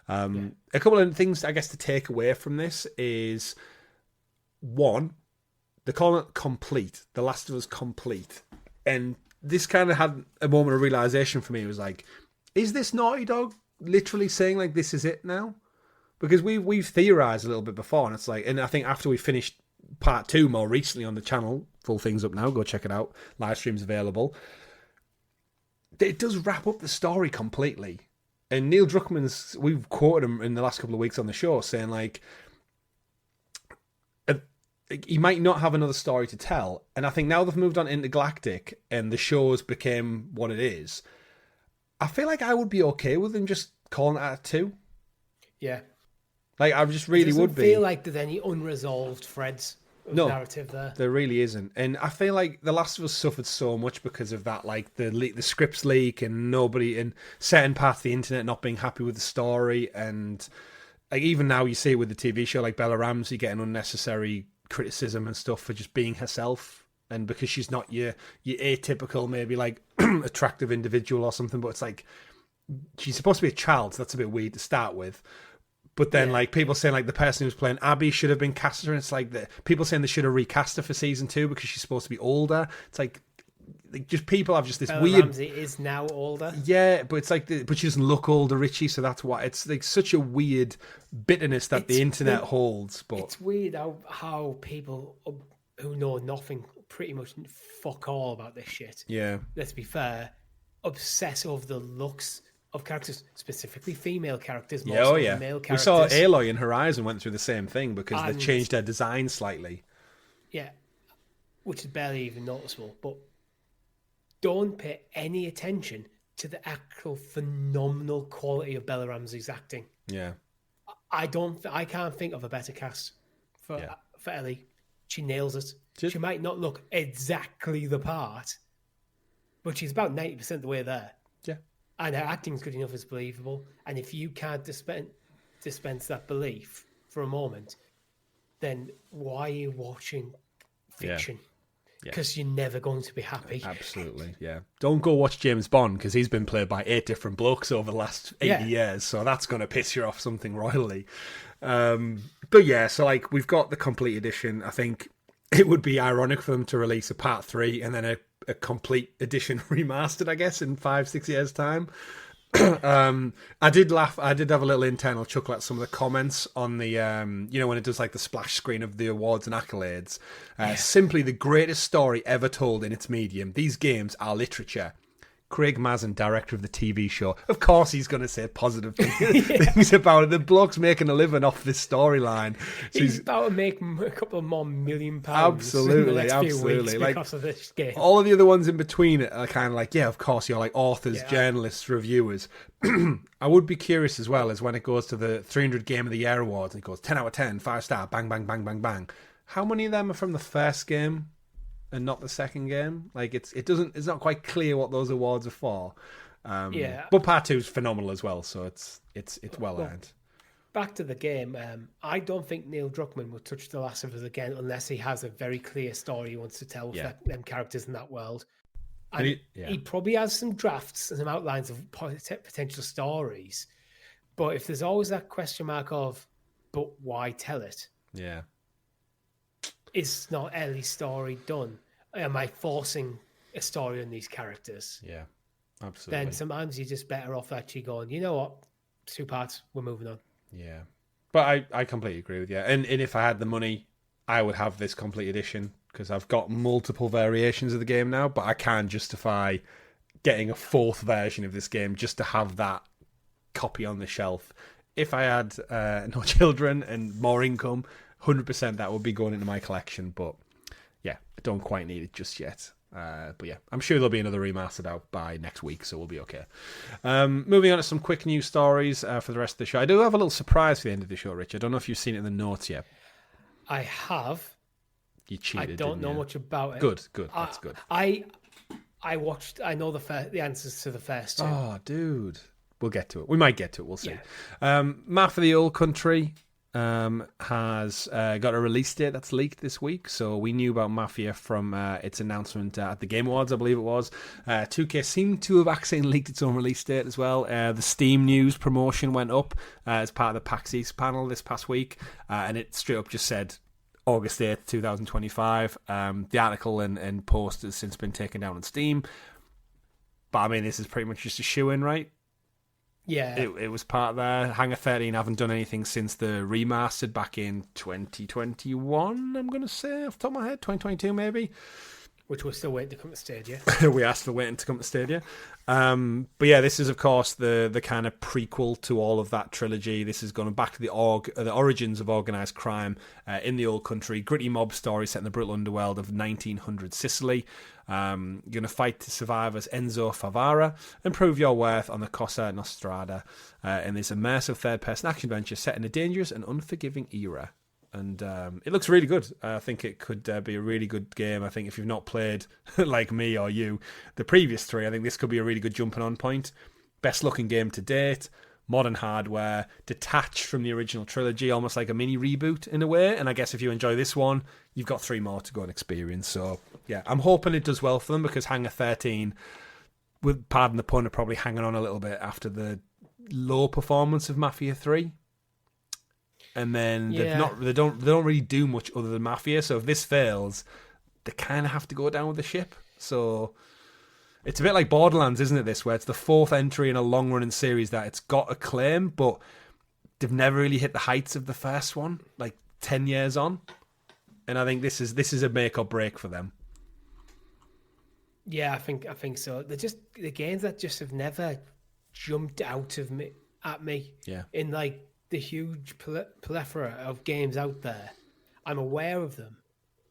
A couple of things I guess to take away from this is, one, they call it complete, The Last of Us complete, and this kind of had a moment of realization for me. It was like, is this Naughty Dog literally saying like this is it now? Because we've theorized a little bit before, and it's like, and I think after we finished part 2 more recently on the channel, full thing's up now, go check it out, live streams available. It does wrap up the story completely. And Neil Druckmann's, we've quoted him in the last couple of weeks on the show, saying like, he might not have another story to tell. And I think now they've moved on into Galactic and the show's became what it is, I feel like I would be okay with them just calling it at 2. Yeah. Like, I just really would be. I feel like there's any unresolved threads of narrative there. There really isn't. And I feel like The Last of Us suffered so much because of that, like the scripts leak and nobody in certain parts of the internet not being happy with the story. And like even now you see it with the TV show, like Bella Ramsey getting unnecessary criticism and stuff for just being herself. And because she's not your atypical, maybe like attractive individual or something, but it's like she's supposed to be a child, so that's a bit weird to start with. But then, like, people saying, like, the person who's playing Abby should have been casted her. And it's like, people saying they should have recast her for season 2 because she's supposed to be older. It's like just people have just this Bella weird... Ramsey is now older. Yeah, but it's like, but she doesn't look older, Richie, so that's why. It's like such a weird bitterness that the internet holds. But it's weird how people who know nothing, pretty much fuck all about this shit. Yeah. Let's be fair, obsess over the looks of characters, specifically female characters, more so than male characters. We saw Aloy in Horizon went through the same thing because they changed their design slightly. Yeah, which is barely even noticeable. But don't pay any attention to the actual phenomenal quality of Bella Ramsey's acting. Yeah, I can't think of a better cast for Ellie. She nails it. She might not look exactly the part, but she's about 90% the way there. Yeah. And her acting's good enough, it's believable. And if you can't dispense that belief for a moment, then why are you watching fiction? Because you're never going to be happy. Absolutely, yeah. Don't go watch James Bond because he's been played by 8 different blokes over the last 80 years, so that's going to piss you off something royally. But yeah, so like we've got the complete edition. I think it would be ironic for them to release a part 3 and then a complete edition remastered, I guess, in 5-6 years' time. I did laugh. I did have a little internal chuckle at some of the comments on the, when it does like the splash screen of the awards and accolades. Simply the greatest story ever told in its medium. These games are literature. Craig Mazin, director of the TV show. Of course he's going to say positive things about it. The bloke's making a living off this storyline. So he's about to make a couple of more £1 million absolutely, in the next few weeks like, because of this game. All of the other ones in between it are kind of like, yeah, of course, you're like authors, journalists, reviewers. I would be curious as well as when it goes to the 300 Game of the Year Awards and it goes 10 out of 10, 5-star, bang, bang, bang, bang, bang. How many of them are from the first game and not the second game? Like it's not quite clear what those awards are for. But part 2 is phenomenal as well, so it's well earned. Back to the game, I don't think Neil Druckmann would touch The Last of Us again unless he has a very clear story he wants to tell with them characters in that world. And he probably has some drafts and some outlines of potential stories, But if there's always that question mark of, but why tell it? Yeah. Is not Ellie's story done? Am I forcing a story on these characters? Yeah, absolutely. Then sometimes you're just better off actually going, you know what? It's 2 parts. We're moving on. Yeah. But I completely agree with you. And if I had the money, I would have this complete edition because I've got multiple variations of the game now, but I can't justify getting a 4th version of this game just to have that copy on the shelf. If I had no children and more income, 100% that would be going into my collection. But yeah, I don't quite need it just yet. But yeah, I'm sure there'll be another remastered out by next week, so we'll be okay. Moving on to some quick news stories for the rest of the show. I do have a little surprise for the end of the show, Rich. I don't know if you've seen it in the notes yet. I have. You cheated. I don't know much about it. Good. That's good. I watched. I know the answers to the first 2. Oh, dude. We'll get to it. We might get to it. We'll see. Yeah. Mafia the Old Country has got a release date that's leaked this week. So we knew about Mafia from its announcement at the Game Awards, I believe it was. 2K seemed to have accidentally leaked its own release date as well. The Steam News promotion went up as part of the PAX East panel this past week, and it straight up just said August 8th, 2025. The article and post has since been taken down on Steam. But I mean, this is pretty much just a shoe-in, right? Yeah. It was part there. Hangar 13 haven't done anything since the remastered back in 2021, I'm going to say, off the top of my head. 2022, maybe. Which we're still waiting to come to Stadia. We asked for waiting to come to Stadia. But yeah, this is, of course, the kind of prequel to all of that trilogy. This is going back to the origins of organised crime in the old country. Gritty mob story set in the brutal underworld of 1900 Sicily. You're going to fight to survive as Enzo Favara and prove your worth on the Cosa Nostrada in this immersive third-person action adventure set in a dangerous and unforgiving era. And it looks really good. I think it could be a really good game. I think if you've not played, like me or you, the previous 3, I think this could be a really good jumping on point. Best looking game to date, modern hardware, detached from the original trilogy, almost like a mini reboot in a way. And I guess if you enjoy this one, you've got 3 more to go and experience. So yeah, I'm hoping it does well for them because Hangar 13, with pardon the pun, are probably hanging on a little bit after the low performance of Mafia 3. And then they don't really do much other than Mafia. So if this fails, they kind of have to go down with the ship. So it's a bit like Borderlands, isn't it? This where it's the 4th entry in a long-running series that it's got acclaim, but they've never really hit the heights of the first one, like 10 years on. And I think this is a make or break for them. Yeah, I think so. They're just the games that just have never jumped out of me at me. Yeah. In like the huge plethora of games out there, I'm aware of them,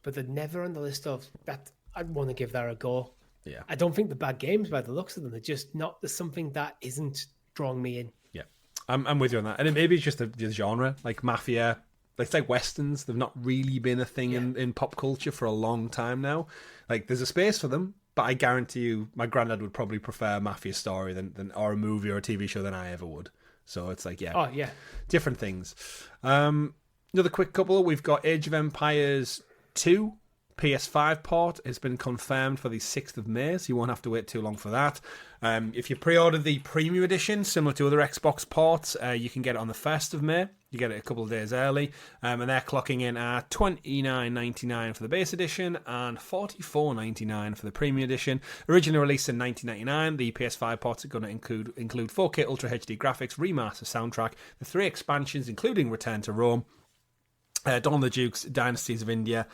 but they're never on the list of that. I'd want to give that a go. Yeah, I don't think they're bad games by the looks of them. They're just not. There's something that isn't drawing me in. Yeah, I'm with you on that. And maybe it's just the genre, like Mafia. It's like westerns. They've not really been a thing in pop culture for a long time now. Like there's a space for them, but I guarantee you, my granddad would probably prefer a Mafia story than or a movie or a TV show than I ever would. So it's like, yeah. Oh, yeah. Different things. Another quick couple. We've got Age of Empires 2 PS5 port. It's been confirmed for the 6th of May, so you won't have to wait too long for that. If you pre-order the Premium Edition, similar to other Xbox ports, you can get it on the 1st of May. You get it a couple of days early. And they're clocking in at $29.99 for the base edition and $44.99 for the Premium Edition. Originally released in 1999, the PS5 ports are going to include 4K Ultra HD graphics, remaster soundtrack, the 3 expansions, including Return to Rome, Dawn of the Dukes, Dynasties of India,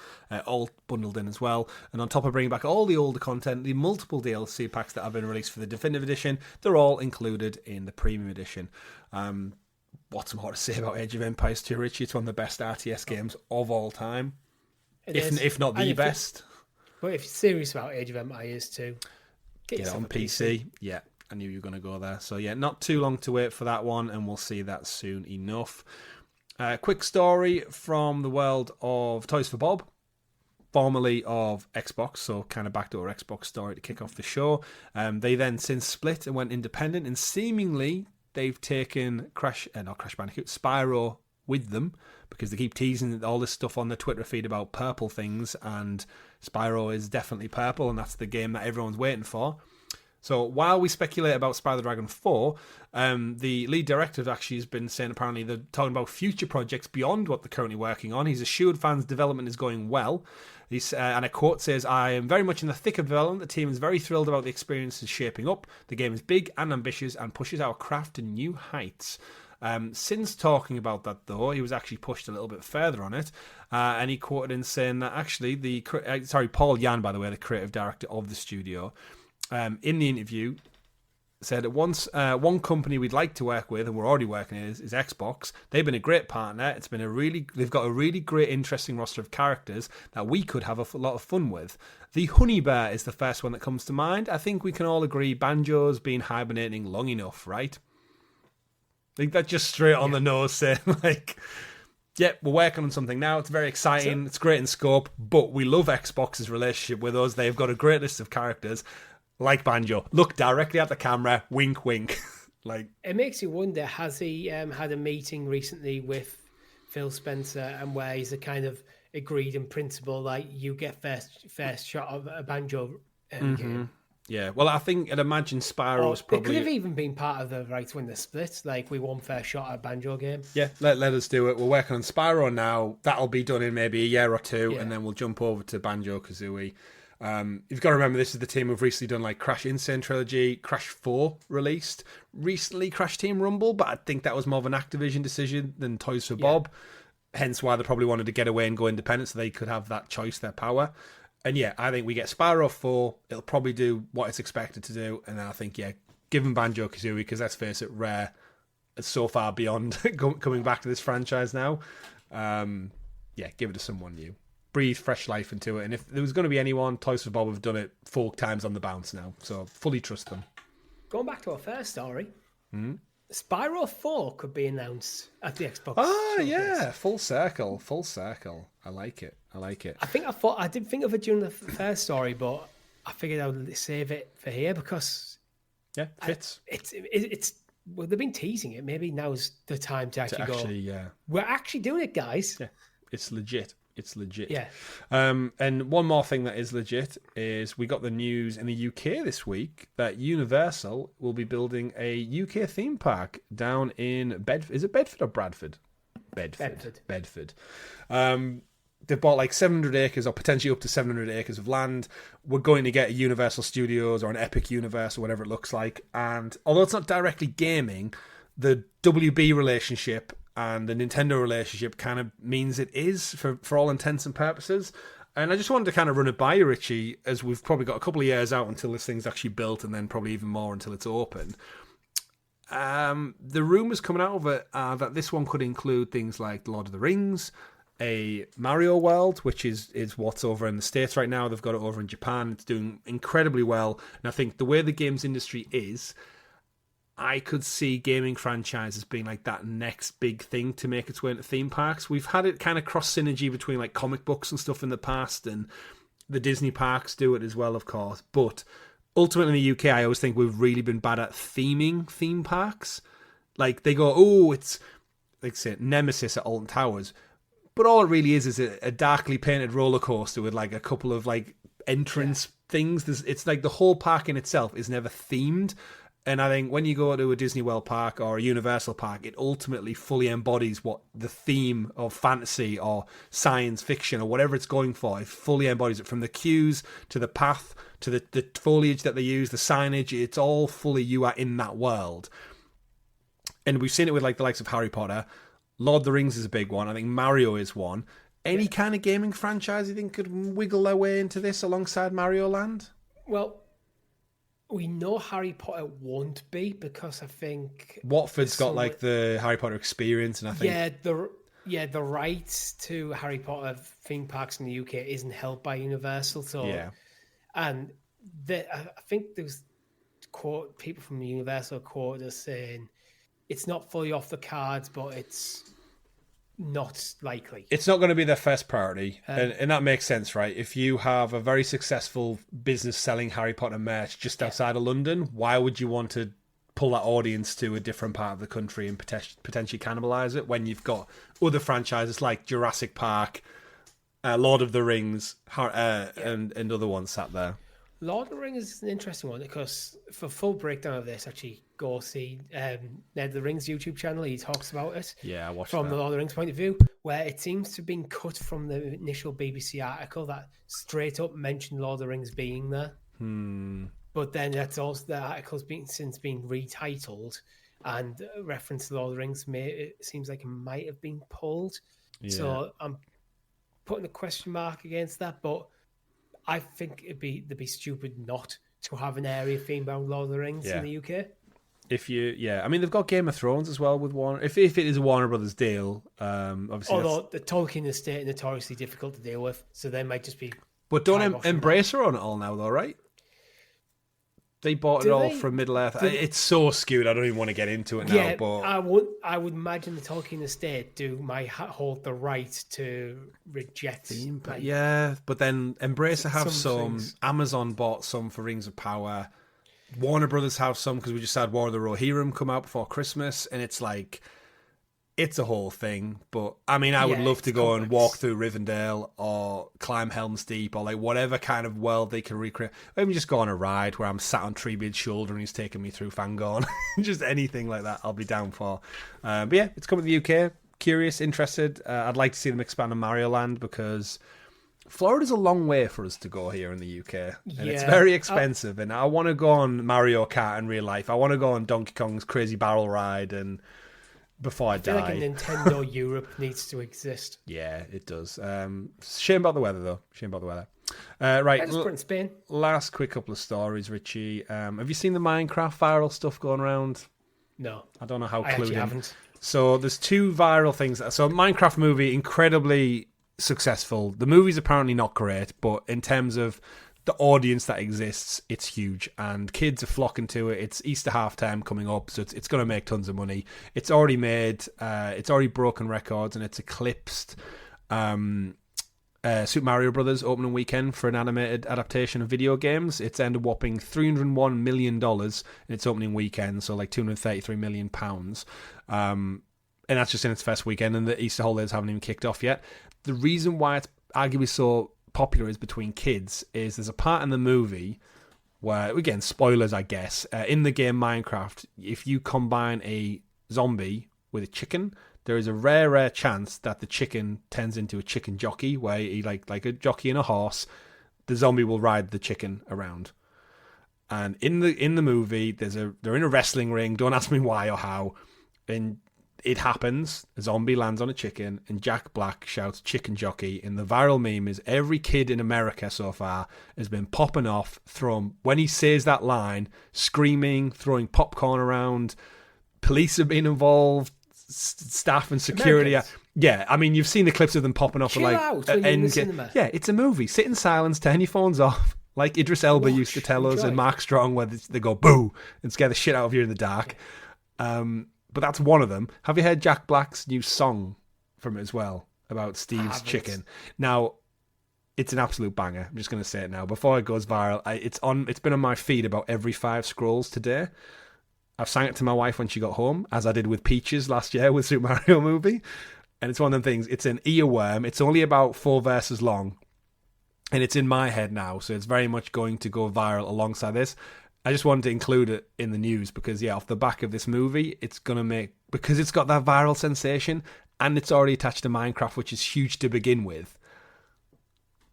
all bundled in as well. And on top of bringing back all the older content, the multiple DLC packs that have been released for the Definitive Edition, they're all included in the Premium Edition. What's more to say about Age of Empires 2, Richie? It's one of the best RTS games of all time, if not the best. But if you're serious about Age of Empires 2, get it on PC. Yeah, I knew you were going to go there. So yeah, not too long to wait for that one, and we'll see that soon enough. Quick story from the world of Toys for Bob, formerly of Xbox, so kind of backdoor Xbox story to kick off the show. They then since split and went independent, and seemingly they've taken Spyro with them, because they keep teasing all this stuff on the Twitter feed about purple things, and Spyro is definitely purple, and that's the game that everyone's waiting for. So while we speculate about Spyro the Dragon 4, the lead director actually has been saying apparently they're talking about future projects beyond what they're currently working on. He's assured fans development is going well. And a quote says, "I am very much in the thick of development. The team is very thrilled about the experience is shaping up. The game is big and ambitious and pushes our craft to new heights." Since talking about that, though, he was actually pushed a little bit further on it. And he quoted in saying that actually, Paul Yan, by the way, the creative director of the studio, in the interview, said that one company we'd like to work with, and we're already working with, is Xbox. They've been a great partner. They've got a really great, interesting roster of characters that we could have a lot of fun with. The Honey Bear is the first one that comes to mind. I think we can all agree Banjo's been hibernating long enough, right? I think that's just straight on the nose saying, we're working on something now. It's very exciting. It's great in scope, but we love Xbox's relationship with us. They've got a great list of characters. Like Banjo, look directly at the camera, wink, wink. It makes you wonder: has he had a meeting recently with Phil Spencer, and where he's a kind of agreed in principle, like you get first shot of a Banjo game? Yeah, well, I'd imagine Spyro's probably. It could have even been part of the right when they split. Like we won first shot at a Banjo game. Yeah, let us do it. We're working on Spyro now. That'll be done in maybe a year or two, and then we'll jump over to Banjo-Kazooie. You've got to remember this is the team who've recently done Crash Insane Trilogy, Crash 4 released, recently Crash Team Rumble, but I think that was more of an Activision decision than Toys for Bob, hence why they probably wanted to get away and go independent so they could have that choice, their power. And I think we get Spyro 4, it'll probably do what it's expected to do, and I think, give them Banjo-Kazooie, because let's face it, Rare is so far beyond coming back to this franchise now. Give it to someone new. Breathe fresh life into it. And if there was going to be anyone, Toys for Bob have done it 4 times on the bounce now. So fully trust them. Going back to our first story, Spyro 4 could be announced at the Xbox. Oh, yeah. Full circle. I like it. I did think of it during the first story, but I figured I would save it for here because fits. Well, they've been teasing it. Maybe now's the time to actually go. We're actually doing it, guys. Yeah, it's legit. Yeah. And one more thing that is legit is we got the news in the UK this week that Universal will be building a UK theme park down in Bedford. Is it Bedford or Bradford? Bedford. They've bought 700 acres or potentially up to 700 acres of land. We're going to get a Universal Studios or an Epic Universe or whatever it looks like. And although it's not directly gaming, the WB relationship and the Nintendo relationship kind of means it is for all intents and purposes. And I just wanted to kind of run it by you, Richie, as we've probably got a couple of years out until this thing's actually built and then probably even more until it's open. The rumours coming out of it are that this one could include things like Lord of the Rings, a Mario world, which is what's over in the States right now. They've got it over in Japan. It's doing incredibly well. And I think the way the games industry is, I could see gaming franchises being that next big thing to make its way into theme parks. We've had it kind of cross synergy between comic books and stuff in the past, and the Disney parks do it as well, of course. But ultimately in the UK, I always think we've really been bad at theming theme parks. They go, it's say Nemesis at Alton Towers. But all it really is a darkly painted roller coaster with a couple of entrance things. It's the whole park in itself is never themed. And I think when you go to a Disney World park or a Universal park, it ultimately fully embodies what the theme of fantasy or science fiction or whatever it's going for. It fully embodies it, from the cues to the path to the foliage that they use, the signage. It's all fully, you are in that world. And we've seen it with the likes of Harry Potter. Lord of the Rings is a big one. I think Mario is one. Any kind of gaming franchise you think could wiggle their way into this alongside Mario Land? Well, we know Harry Potter won't be, because I think Watford's got the Harry Potter experience, and I think the rights to Harry Potter theme parks in the UK isn't held by Universal. So and I think there's people from Universal quoted as saying it's not fully off the cards, but it's not likely. It's not going to be their first priority. And that makes sense, right? If you have a very successful business selling Harry Potter merch just outside of London, why would you want to pull that audience to a different part of the country and potentially cannibalize it when you've got other franchises like Jurassic Park, Lord of the Rings, and other ones sat there? Lord of the Rings is an interesting one because for full breakdown of this, actually go see Ned of the Rings YouTube channel. He talks about it. Yeah, I watched from that. the Lord of the Rings point of view, where it seems to have been cut from the initial BBC article that straight up mentioned Lord of the Rings being there. But then that's also the article's since been retitled and reference to Lord of the Rings. It seems like it might have been pulled. Yeah. So I'm putting a question mark against that, but I think they'd be stupid not to have an area themed around Lord of the Rings in the UK. I mean, they've got Game of Thrones as well with Warner. If it is a Warner Brothers deal, obviously. Although the Tolkien estate is notoriously difficult to deal with, so they might just be. But don't Embrace her on it all now, though, right? They bought it all from Middle Earth. It's so skewed. I don't even want to get into it now. Yeah, but I would imagine the Tolkien estate might hold the right to reject. But then Embracer have some. Things. Amazon bought some for Rings of Power. Warner Brothers have some because we just had War of the Rohirrim come out before Christmas, and it's like. It's a whole thing, but I mean, I would love to go and walk through Rivendell or climb Helm's Deep or like whatever kind of world they can recreate. Or even just go on a ride where I'm sat on Treebeard's shoulder and he's taking me through Fangorn. Just anything like that, I'll be down for. But yeah, it's coming to the UK. Curious, interested. I'd like to see them expand on Mario Land because Florida's a long way for us to go here in the UK, and it's very expensive. And I want to go on Mario Kart in real life. I want to go on Donkey Kong's Crazy Barrel Ride and. Before I die. I feel like a Nintendo Europe needs to exist. Yeah, it does. Shame about the weather, though. Shame about the weather. Right. In Spain. Last quick couple of stories, Richie. Have you seen the Minecraft viral stuff going around? No. I don't know how I clued actually in. haven't. So there's two viral things. So Minecraft movie, incredibly successful. The movie's apparently not great, but in terms of the audience that exists, it's huge, and kids are flocking to it. It's Easter half term coming up, so it's going to make tons of money. It's already made, it's already broken records, and it's eclipsed Super Mario Brothers opening weekend for an animated adaptation of video games. It's earned a whopping $301 million in its opening weekend, so like £233 million. And that's just in its first weekend, and the Easter holidays haven't even kicked off yet. The reason why it's arguably so popular is between kids is there's a part in the movie where, again, spoilers I guess, in the game Minecraft, if you combine a zombie with a chicken, there is a rare chance that the chicken turns into a chicken jockey, where he like a jockey and a horse, the zombie will ride the chicken around. And in the movie they're in a wrestling ring, don't ask me why or how, and it happens, a zombie lands on a chicken, and Jack Black shouts chicken jockey, and the viral meme is every kid in America so far has been popping off, when he says that line, screaming, throwing popcorn around, police have been involved, staff and security. Yeah, I mean, you've seen the clips of them popping off. Chill out when you're in the cinema. Yeah, it's a movie. Sit in silence, turn your phones off, like Idris Elba used to tell us, and Mark Strong, where they go boo and scare the shit out of you in the dark. But that's one of them. Have you heard Jack Black's new song from it as well about Steve's chicken? Now, it's an absolute banger. I'm just going to say it now before it goes viral. It's been on my feed about every 5 scrolls today. I've sang it to my wife when she got home, as I did with Peaches last year with Super Mario movie. And it's one of them things. It's an earworm. It's only about 4 verses long, and it's in my head now. So it's very much going to go viral alongside this. I just wanted to include it in the news because, off the back of this movie, it's going to because it's got that viral sensation and it's already attached to Minecraft, which is huge to begin with,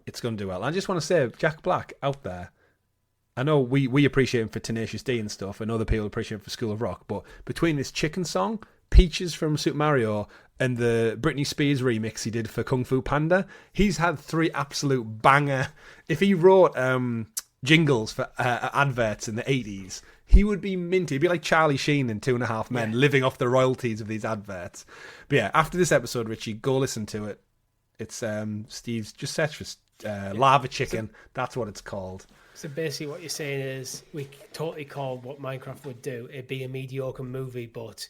it's going to do well. I just want to say, Jack Black out there, I know we appreciate him for Tenacious D and stuff, and other people appreciate him for School of Rock, but between this chicken song, Peaches from Super Mario, and the Britney Spears remix he did for Kung Fu Panda, he's had 3 absolute banger. If he wrote jingles for adverts in the 80s, he would be minty. He'd be like Charlie Sheen in 2.5 Men, living off the royalties of these adverts. But yeah, after this episode, Richie, go listen to it. It's Steve's, just search for Lave Chicken. That's what it's called. So basically what you're saying is we totally call what Minecraft would do. It'd be a mediocre movie, but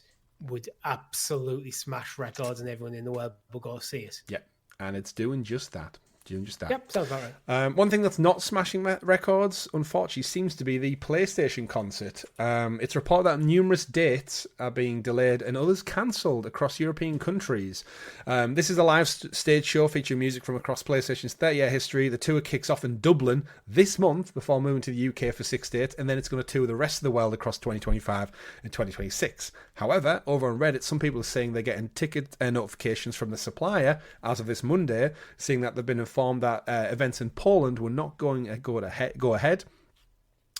would absolutely smash records and everyone in the world will go see it. Yeah, and it's doing just that. Do you understand? Yep, sounds about right. One thing that's not smashing records, unfortunately, seems to be the PlayStation concert. It's reported that numerous dates are being delayed and others cancelled across European countries. This is a live stage show featuring music from across PlayStation's 30-year history. The tour kicks off in Dublin this month before moving to the UK for 6 dates, and then it's going to tour the rest of the world across 2025 and 2026. However, over on Reddit, some people are saying they're getting ticket notifications from the supplier as of this Monday, saying that they've been informed that events in Poland were not going to go ahead.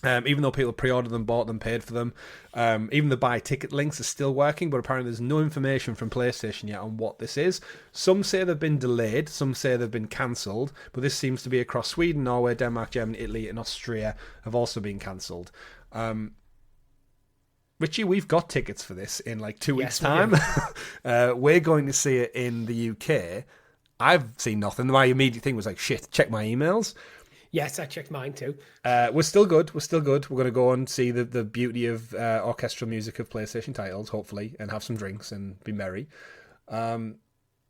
Even though people pre-ordered them, bought them, paid for them. Even the buy ticket links are still working, but apparently there's no information from PlayStation yet on what this is. Some say they've been delayed, some say they've been cancelled, but this seems to be across Sweden, Norway, Denmark, Germany, Italy, and Austria have also been cancelled. Richie, we've got tickets for this in like 2 weeks' time. We're going to see it in the UK. I've seen nothing. My immediate thing was like, shit, check my emails. Yes, I checked mine too. We're still good. We're going to go and see the beauty of orchestral music of PlayStation titles, hopefully, and have some drinks and be merry.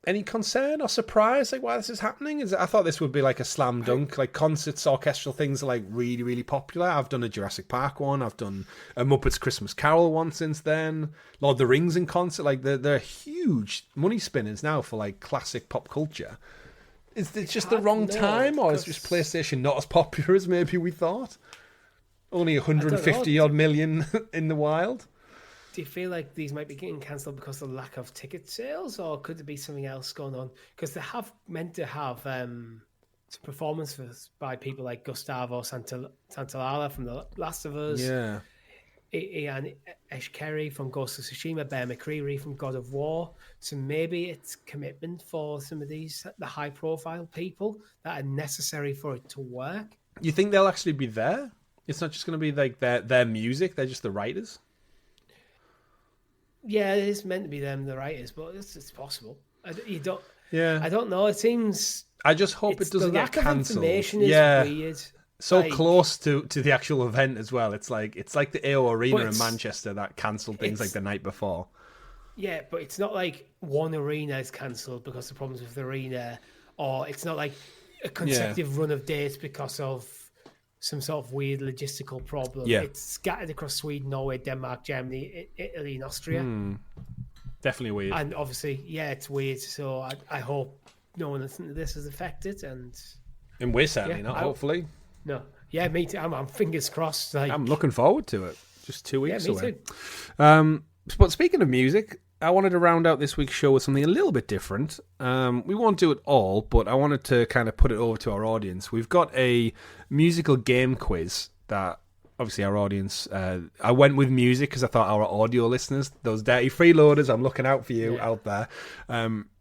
Any concern or surprise like why this is happening? I thought this would be like a slam dunk. Like concerts, orchestral things are like really, really popular. I've done a Jurassic Park one. I've done a Muppets Christmas Carol one since then. Lord of the Rings in concert. Like they're huge money spinners now for like classic pop culture. Is it just the wrong time, or is just PlayStation not as popular as maybe we thought? Only 150 odd million in the wild. Do you feel like these might be getting cancelled because of the lack of ticket sales, or could there be something else going on? Because they have meant to have some performances by people like Gustavo Santaolalla from The Last of Us, Ian Eshkeri from Ghost of Tsushima, Bear McCreary from God of War. So maybe it's commitment for some of these, the high-profile people that are necessary for it to work. You think they'll actually be there? It's not just going to be like their music; they're just the writers. Yeah, it is meant to be them, the writers, but it's possible. I don't know. It seems. I just hope it doesn't get cancelled. Information is weird. So like, close to the actual event as well. It's like the AO Arena in Manchester that cancelled things like the night before. Yeah, but it's not like one arena is cancelled because of problems with the arena, or it's not like a consecutive run of dates because of some sort of weird logistical problem. Yeah. It's scattered across Sweden, Norway, Denmark, Germany, Italy, and Austria. Definitely weird. And obviously, it's weird. So I hope no one listening to this is affected. And we're certainly not, hopefully. No. Yeah, me too. I'm fingers crossed. Like, I'm looking forward to it. Just 2 weeks away. Too. But speaking of music, I wanted to round out this week's show with something a little bit different. We won't do it all, but I wanted to kind of put it over to our audience. We've got a musical game quiz that obviously our audience... I went with music because I thought our audio listeners, those dirty freeloaders, I'm looking out for you out there.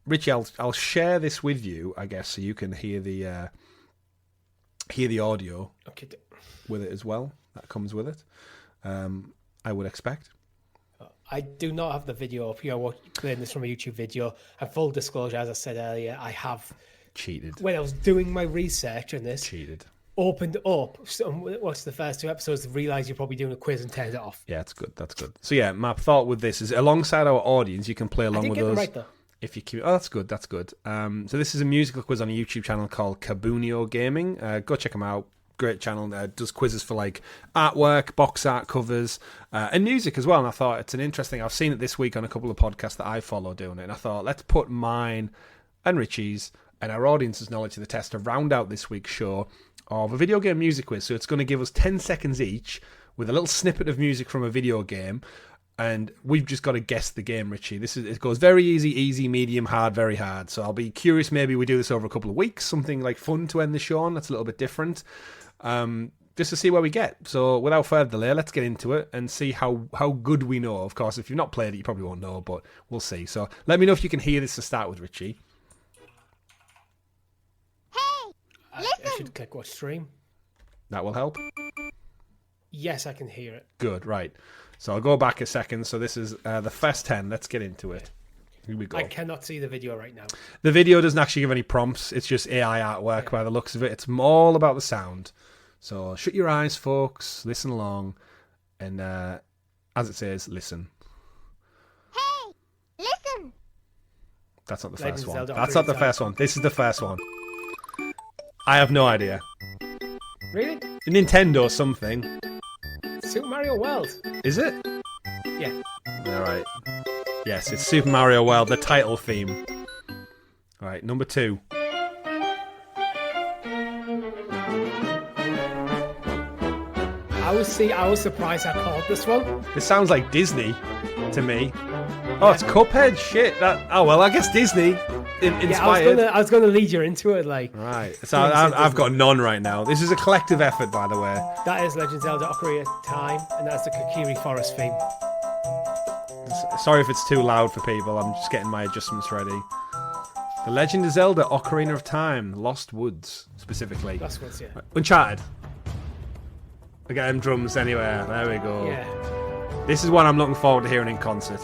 Richie, I'll share this with you, I guess, so you can hear the audio with it as well. That comes with it. I would expect. I do not have the video up here. We're playing this from a YouTube video. And full disclosure, as I said earlier, I have cheated. When I was doing my research on this, opened up, watched the first 2 episodes, realised you're probably doing a quiz and turned it off. Yeah, it's good. That's good. So yeah, my thought with this is alongside our audience, you can play along with us. Right, though. If you keep, that's good. That's good. So this is a musical quiz on a YouTube channel called Kabunio Gaming. Go check them out. Great channel. Does quizzes for like artwork, box art covers, and music as well. And I thought it's an interesting. I've seen it this week on a couple of podcasts that I follow doing it. And I thought let's put mine and Richie's and our audience's knowledge to the test to round out this week's show of a video game music quiz. So it's going to give us 10 seconds each with a little snippet of music from a video game. And we've just got to guess the game, Richie. It goes very easy, medium, hard, very hard. So I'll be curious. Maybe we do this over a couple of weeks, something like fun to end the show on. That's a little bit different, just to see where we get. So without further delay, let's get into it and see how good we know. Of course, if you've not played it, you probably won't know, but we'll see. So let me know if you can hear this to start with, Richie. Hey, listen. I should click watch stream. That will help. Yes, I can hear it. Good, right. So I'll go back a second. So this is the first 10. Let's get into it. Here we go. I cannot see the video right now. The video doesn't actually give any prompts. It's just AI artwork by the looks of it. It's all about the sound. So shut your eyes, folks. Listen along. And as it says, listen. Hey, listen. That's not the first one. That's not the first one. This is the first one. I have no idea. Really? Nintendo something. Super Mario World. Is it? Yeah. Alright. Yes, it's Super Mario World, the title theme. Alright, number 2. I was surprised I called this one. This sounds like Disney to me. Oh, it's Cuphead. Shit. Oh well, I guess Disney inspired. I was gonna lead you into it, like. Right. So I've got none right now. This is a collective effort, by the way. That is Legend of Zelda: Ocarina of Time, and that's the Kokiri Forest theme. Sorry if it's too loud for people. I'm just getting my adjustments ready. The Legend of Zelda: Ocarina of Time, Lost Woods, specifically. Lost Woods, yeah. Uncharted. I get them drums anywhere. There we go. Yeah. This is one I'm looking forward to hearing in concert.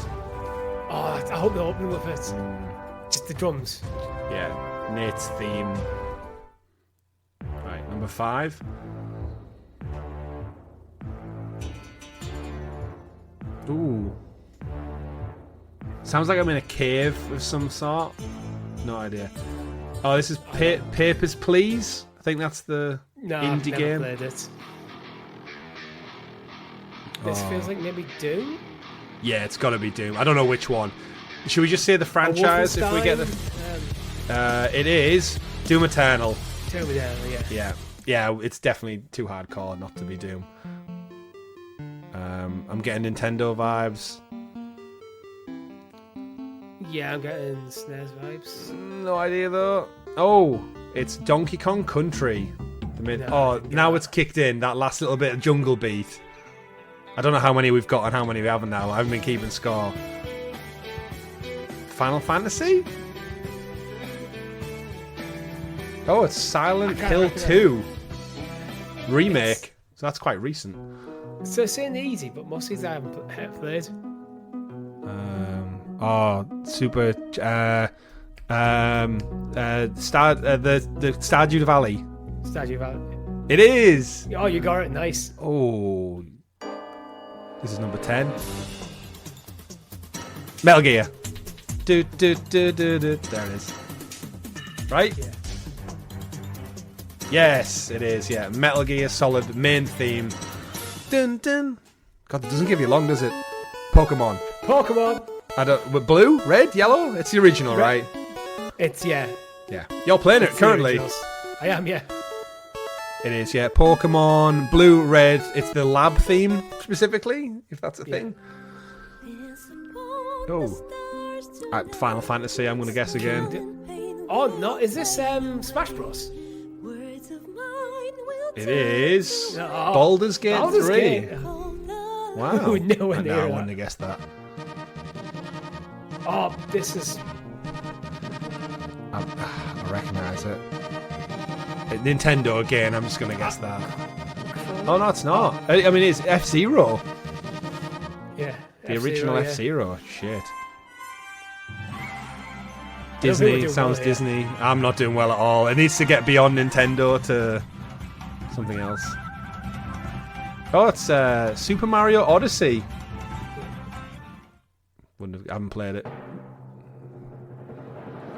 Oh, I hope they open with it. Just the drums. Yeah, Nate's theme. Right, number 5. Ooh. Sounds like I'm in a cave of some sort. No idea. Oh, this is Papers, Please? I think that's the indie I've game. Never played it. This feels like maybe Doom? Yeah, it's got to be Doom. I don't know which one. Should we just say the franchise if we get the... it is Doom Eternal. Doom Eternal, yeah. Yeah, it's definitely too hardcore not to be Doom. I'm getting Nintendo vibes. Yeah, I'm getting SNES vibes. No idea though. Oh, it's Donkey Kong Country. Now it's kicked in, that last little bit of jungle beat. I don't know how many we've got and how many we haven't now. I haven't been keeping score. Final Fantasy? Oh, it's Silent Hill 2 remake. So that's quite recent. So it's saying easy, but most of these I haven't played. Super. the Stardew Valley. Stardew Valley. It is. Oh, you got it. Nice. Oh. This is number 10. Metal Gear. There it is. Right? Yeah. Yes, it is. Yeah, Metal Gear Solid main theme. Dun dun. God, it doesn't give you long, does it? Pokemon. I don't. With blue, red, yellow. It's the original, right? It's Yeah. You're playing it currently. I am. Yeah. It is, yeah. Pokemon, blue, red. It's the lab theme, specifically, if that's a thing. Oh. Final Fantasy, I'm going to guess again. Oh, no. Is this Smash Bros? It is Oh, Baldur's Gate 3. Gate. Wow. I wouldn't have guessed that. Oh, this is... I recognise it. Nintendo again, I'm just going to guess that. Oh, no, it's not. I mean, it's F-Zero. Yeah. The original F-Zero. Shit. Disney, Disney, sounds well, Disney. I'm not doing well at all. It needs to get beyond Nintendo to something else. Oh, it's Super Mario Odyssey. I haven't played it.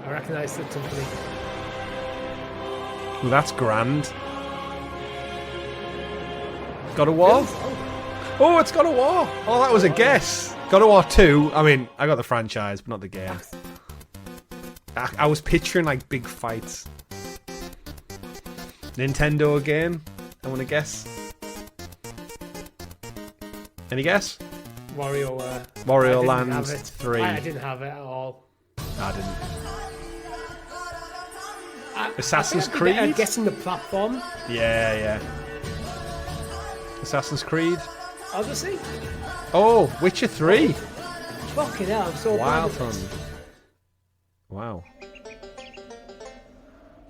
I recognise the company. Well, that's grand. God of War? Oh, it's God of War. Oh, that was a guess. God of War 2. I mean, I got the franchise, but not the game. I was picturing like big fights. Nintendo again. I want to guess. Any guess? Wario Land 3. I didn't have it at all. I didn't. Assassin's Creed? I'm guessing the platform. Yeah. Assassin's Creed. Odyssey? Oh, Witcher 3. Fucking hell, I'm so Wild bad at Hunt. this. Wow.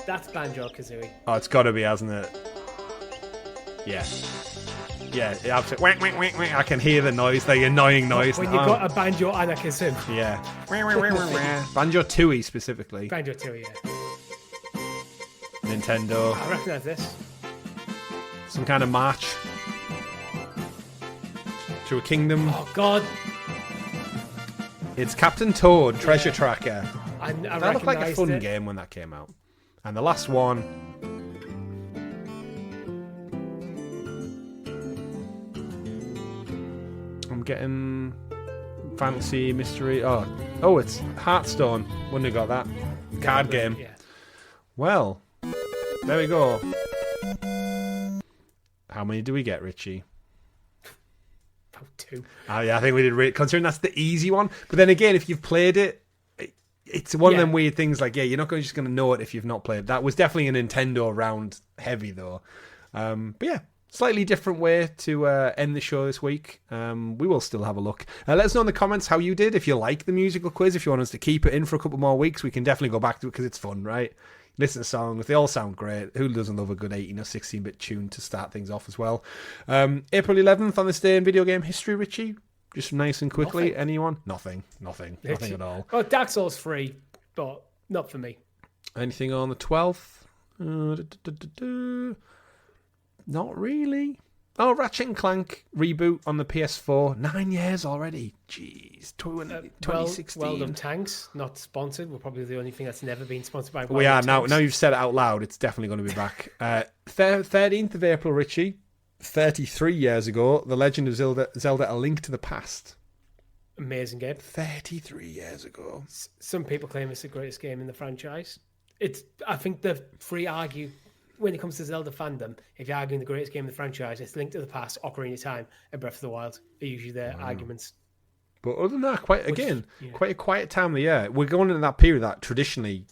That's Banjo-Kazooie. Oh, it's got to be, hasn't it? Yeah. Yeah, absolutely. Wank, wank, wank, wank. I can hear the noise, the annoying noise. When you've got a banjo and a kazoo. Yeah. Banjo-Tooie specifically. Banjo-Tooie, yeah. Nintendo. I recognise this. Some kind of march. To a kingdom. Oh, God. It's Captain Toad, Treasure Tracker. I that looked like a fun game when that came out. And the last one, getting fantasy, mystery. Oh, it's Hearthstone. Wouldn't have got that. Card game. Yeah. Well, there we go. How many do we get, Richie? About 2. Yeah, I think we did. Considering that's the easy one. But then again, if you've played it, it's one of them weird things. Like, you're not just going to know it if you've not played it. That was definitely a Nintendo round heavy, though. But yeah, slightly different way to end the show this week. We will still have a look. Let us know in the comments how you did. If you like the musical quiz, if you want us to keep it in for a couple more weeks, we can definitely go back to it because it's fun, right? Listen to songs, they all sound great. Who doesn't love a good 18 or 16-bit tune to start things off as well? April 11th on this day in video game history, Richie? Just nice and quickly. Nothing. Anyone? Nothing at all. Well, Dark Souls 3, but not for me. Anything on the 12th? Not really. Oh, Ratchet and Clank reboot on the PS4. 9 years already. Jeez. 2016. World of Tanks, not sponsored. We're probably the only thing that's never been sponsored by We are now. Now you've said it out loud, it's definitely going to be back. 13th of April, Richie. 33 years ago, The Legend of Zelda A Link to the Past. Amazing game. 33 years ago. Some people claim it's the greatest game in the franchise. I think the free argue when it comes to Zelda fandom, if you're arguing the greatest game in the franchise, it's Link to the Past, Ocarina of Time, and Breath of the Wild are usually their arguments. But other than that, quite a quiet time of the year. We're going into that period that traditionally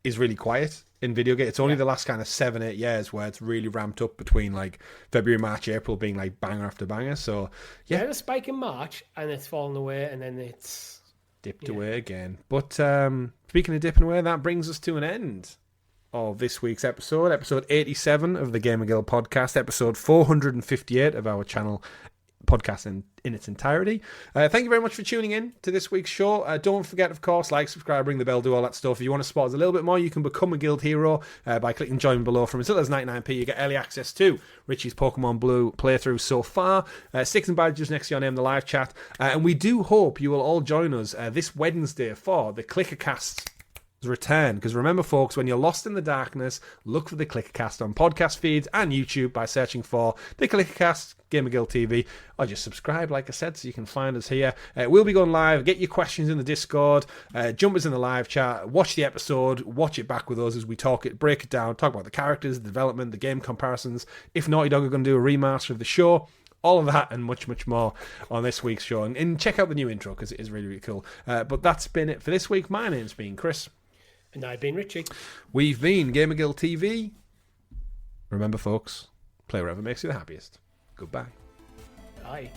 is really quiet in video games. It's only the last kind of 7-8 years where it's really ramped up between like February, March, April being like banger after banger. So yeah, a spike in March and it's fallen away and then it's dipped away again. But speaking of dipping away, that brings us to an end of this week's episode 87 of the GamerGuild Podcast, episode 458 of our channel podcast in its entirety. Thank you very much for tuning in to this week's show. Don't forget, of course, like, subscribe, ring the bell, do all that stuff. If you want to support us a little bit more, you can become a guild hero by clicking join below. From as little as 99p, you get early access to Richie's Pokemon Blue playthrough so far, sticks and badges next to your name in the live chat, and we do hope you will all join us this Wednesday for the Clickercast return, because remember, folks, when you're lost in the darkness, look for the Clickercast on podcast feeds and YouTube by searching for the Clickercast, GamerGuildTV, or just subscribe, like I said, so you can find us here. We'll be going live. Get your questions in the Discord, jump us in the live chat, watch the episode, watch it back with us as we break it down, talk about the characters, the development, the game comparisons. If Naughty Dog are going to do a remaster of the show, all of that and much, much more on this week's show. And check out the new intro, because it is really, really cool. But that's been it for this week. My name's been Chris. And I've been Richie. We've been GamerGuildTV. Remember, folks, play wherever makes you the happiest. Goodbye. Bye.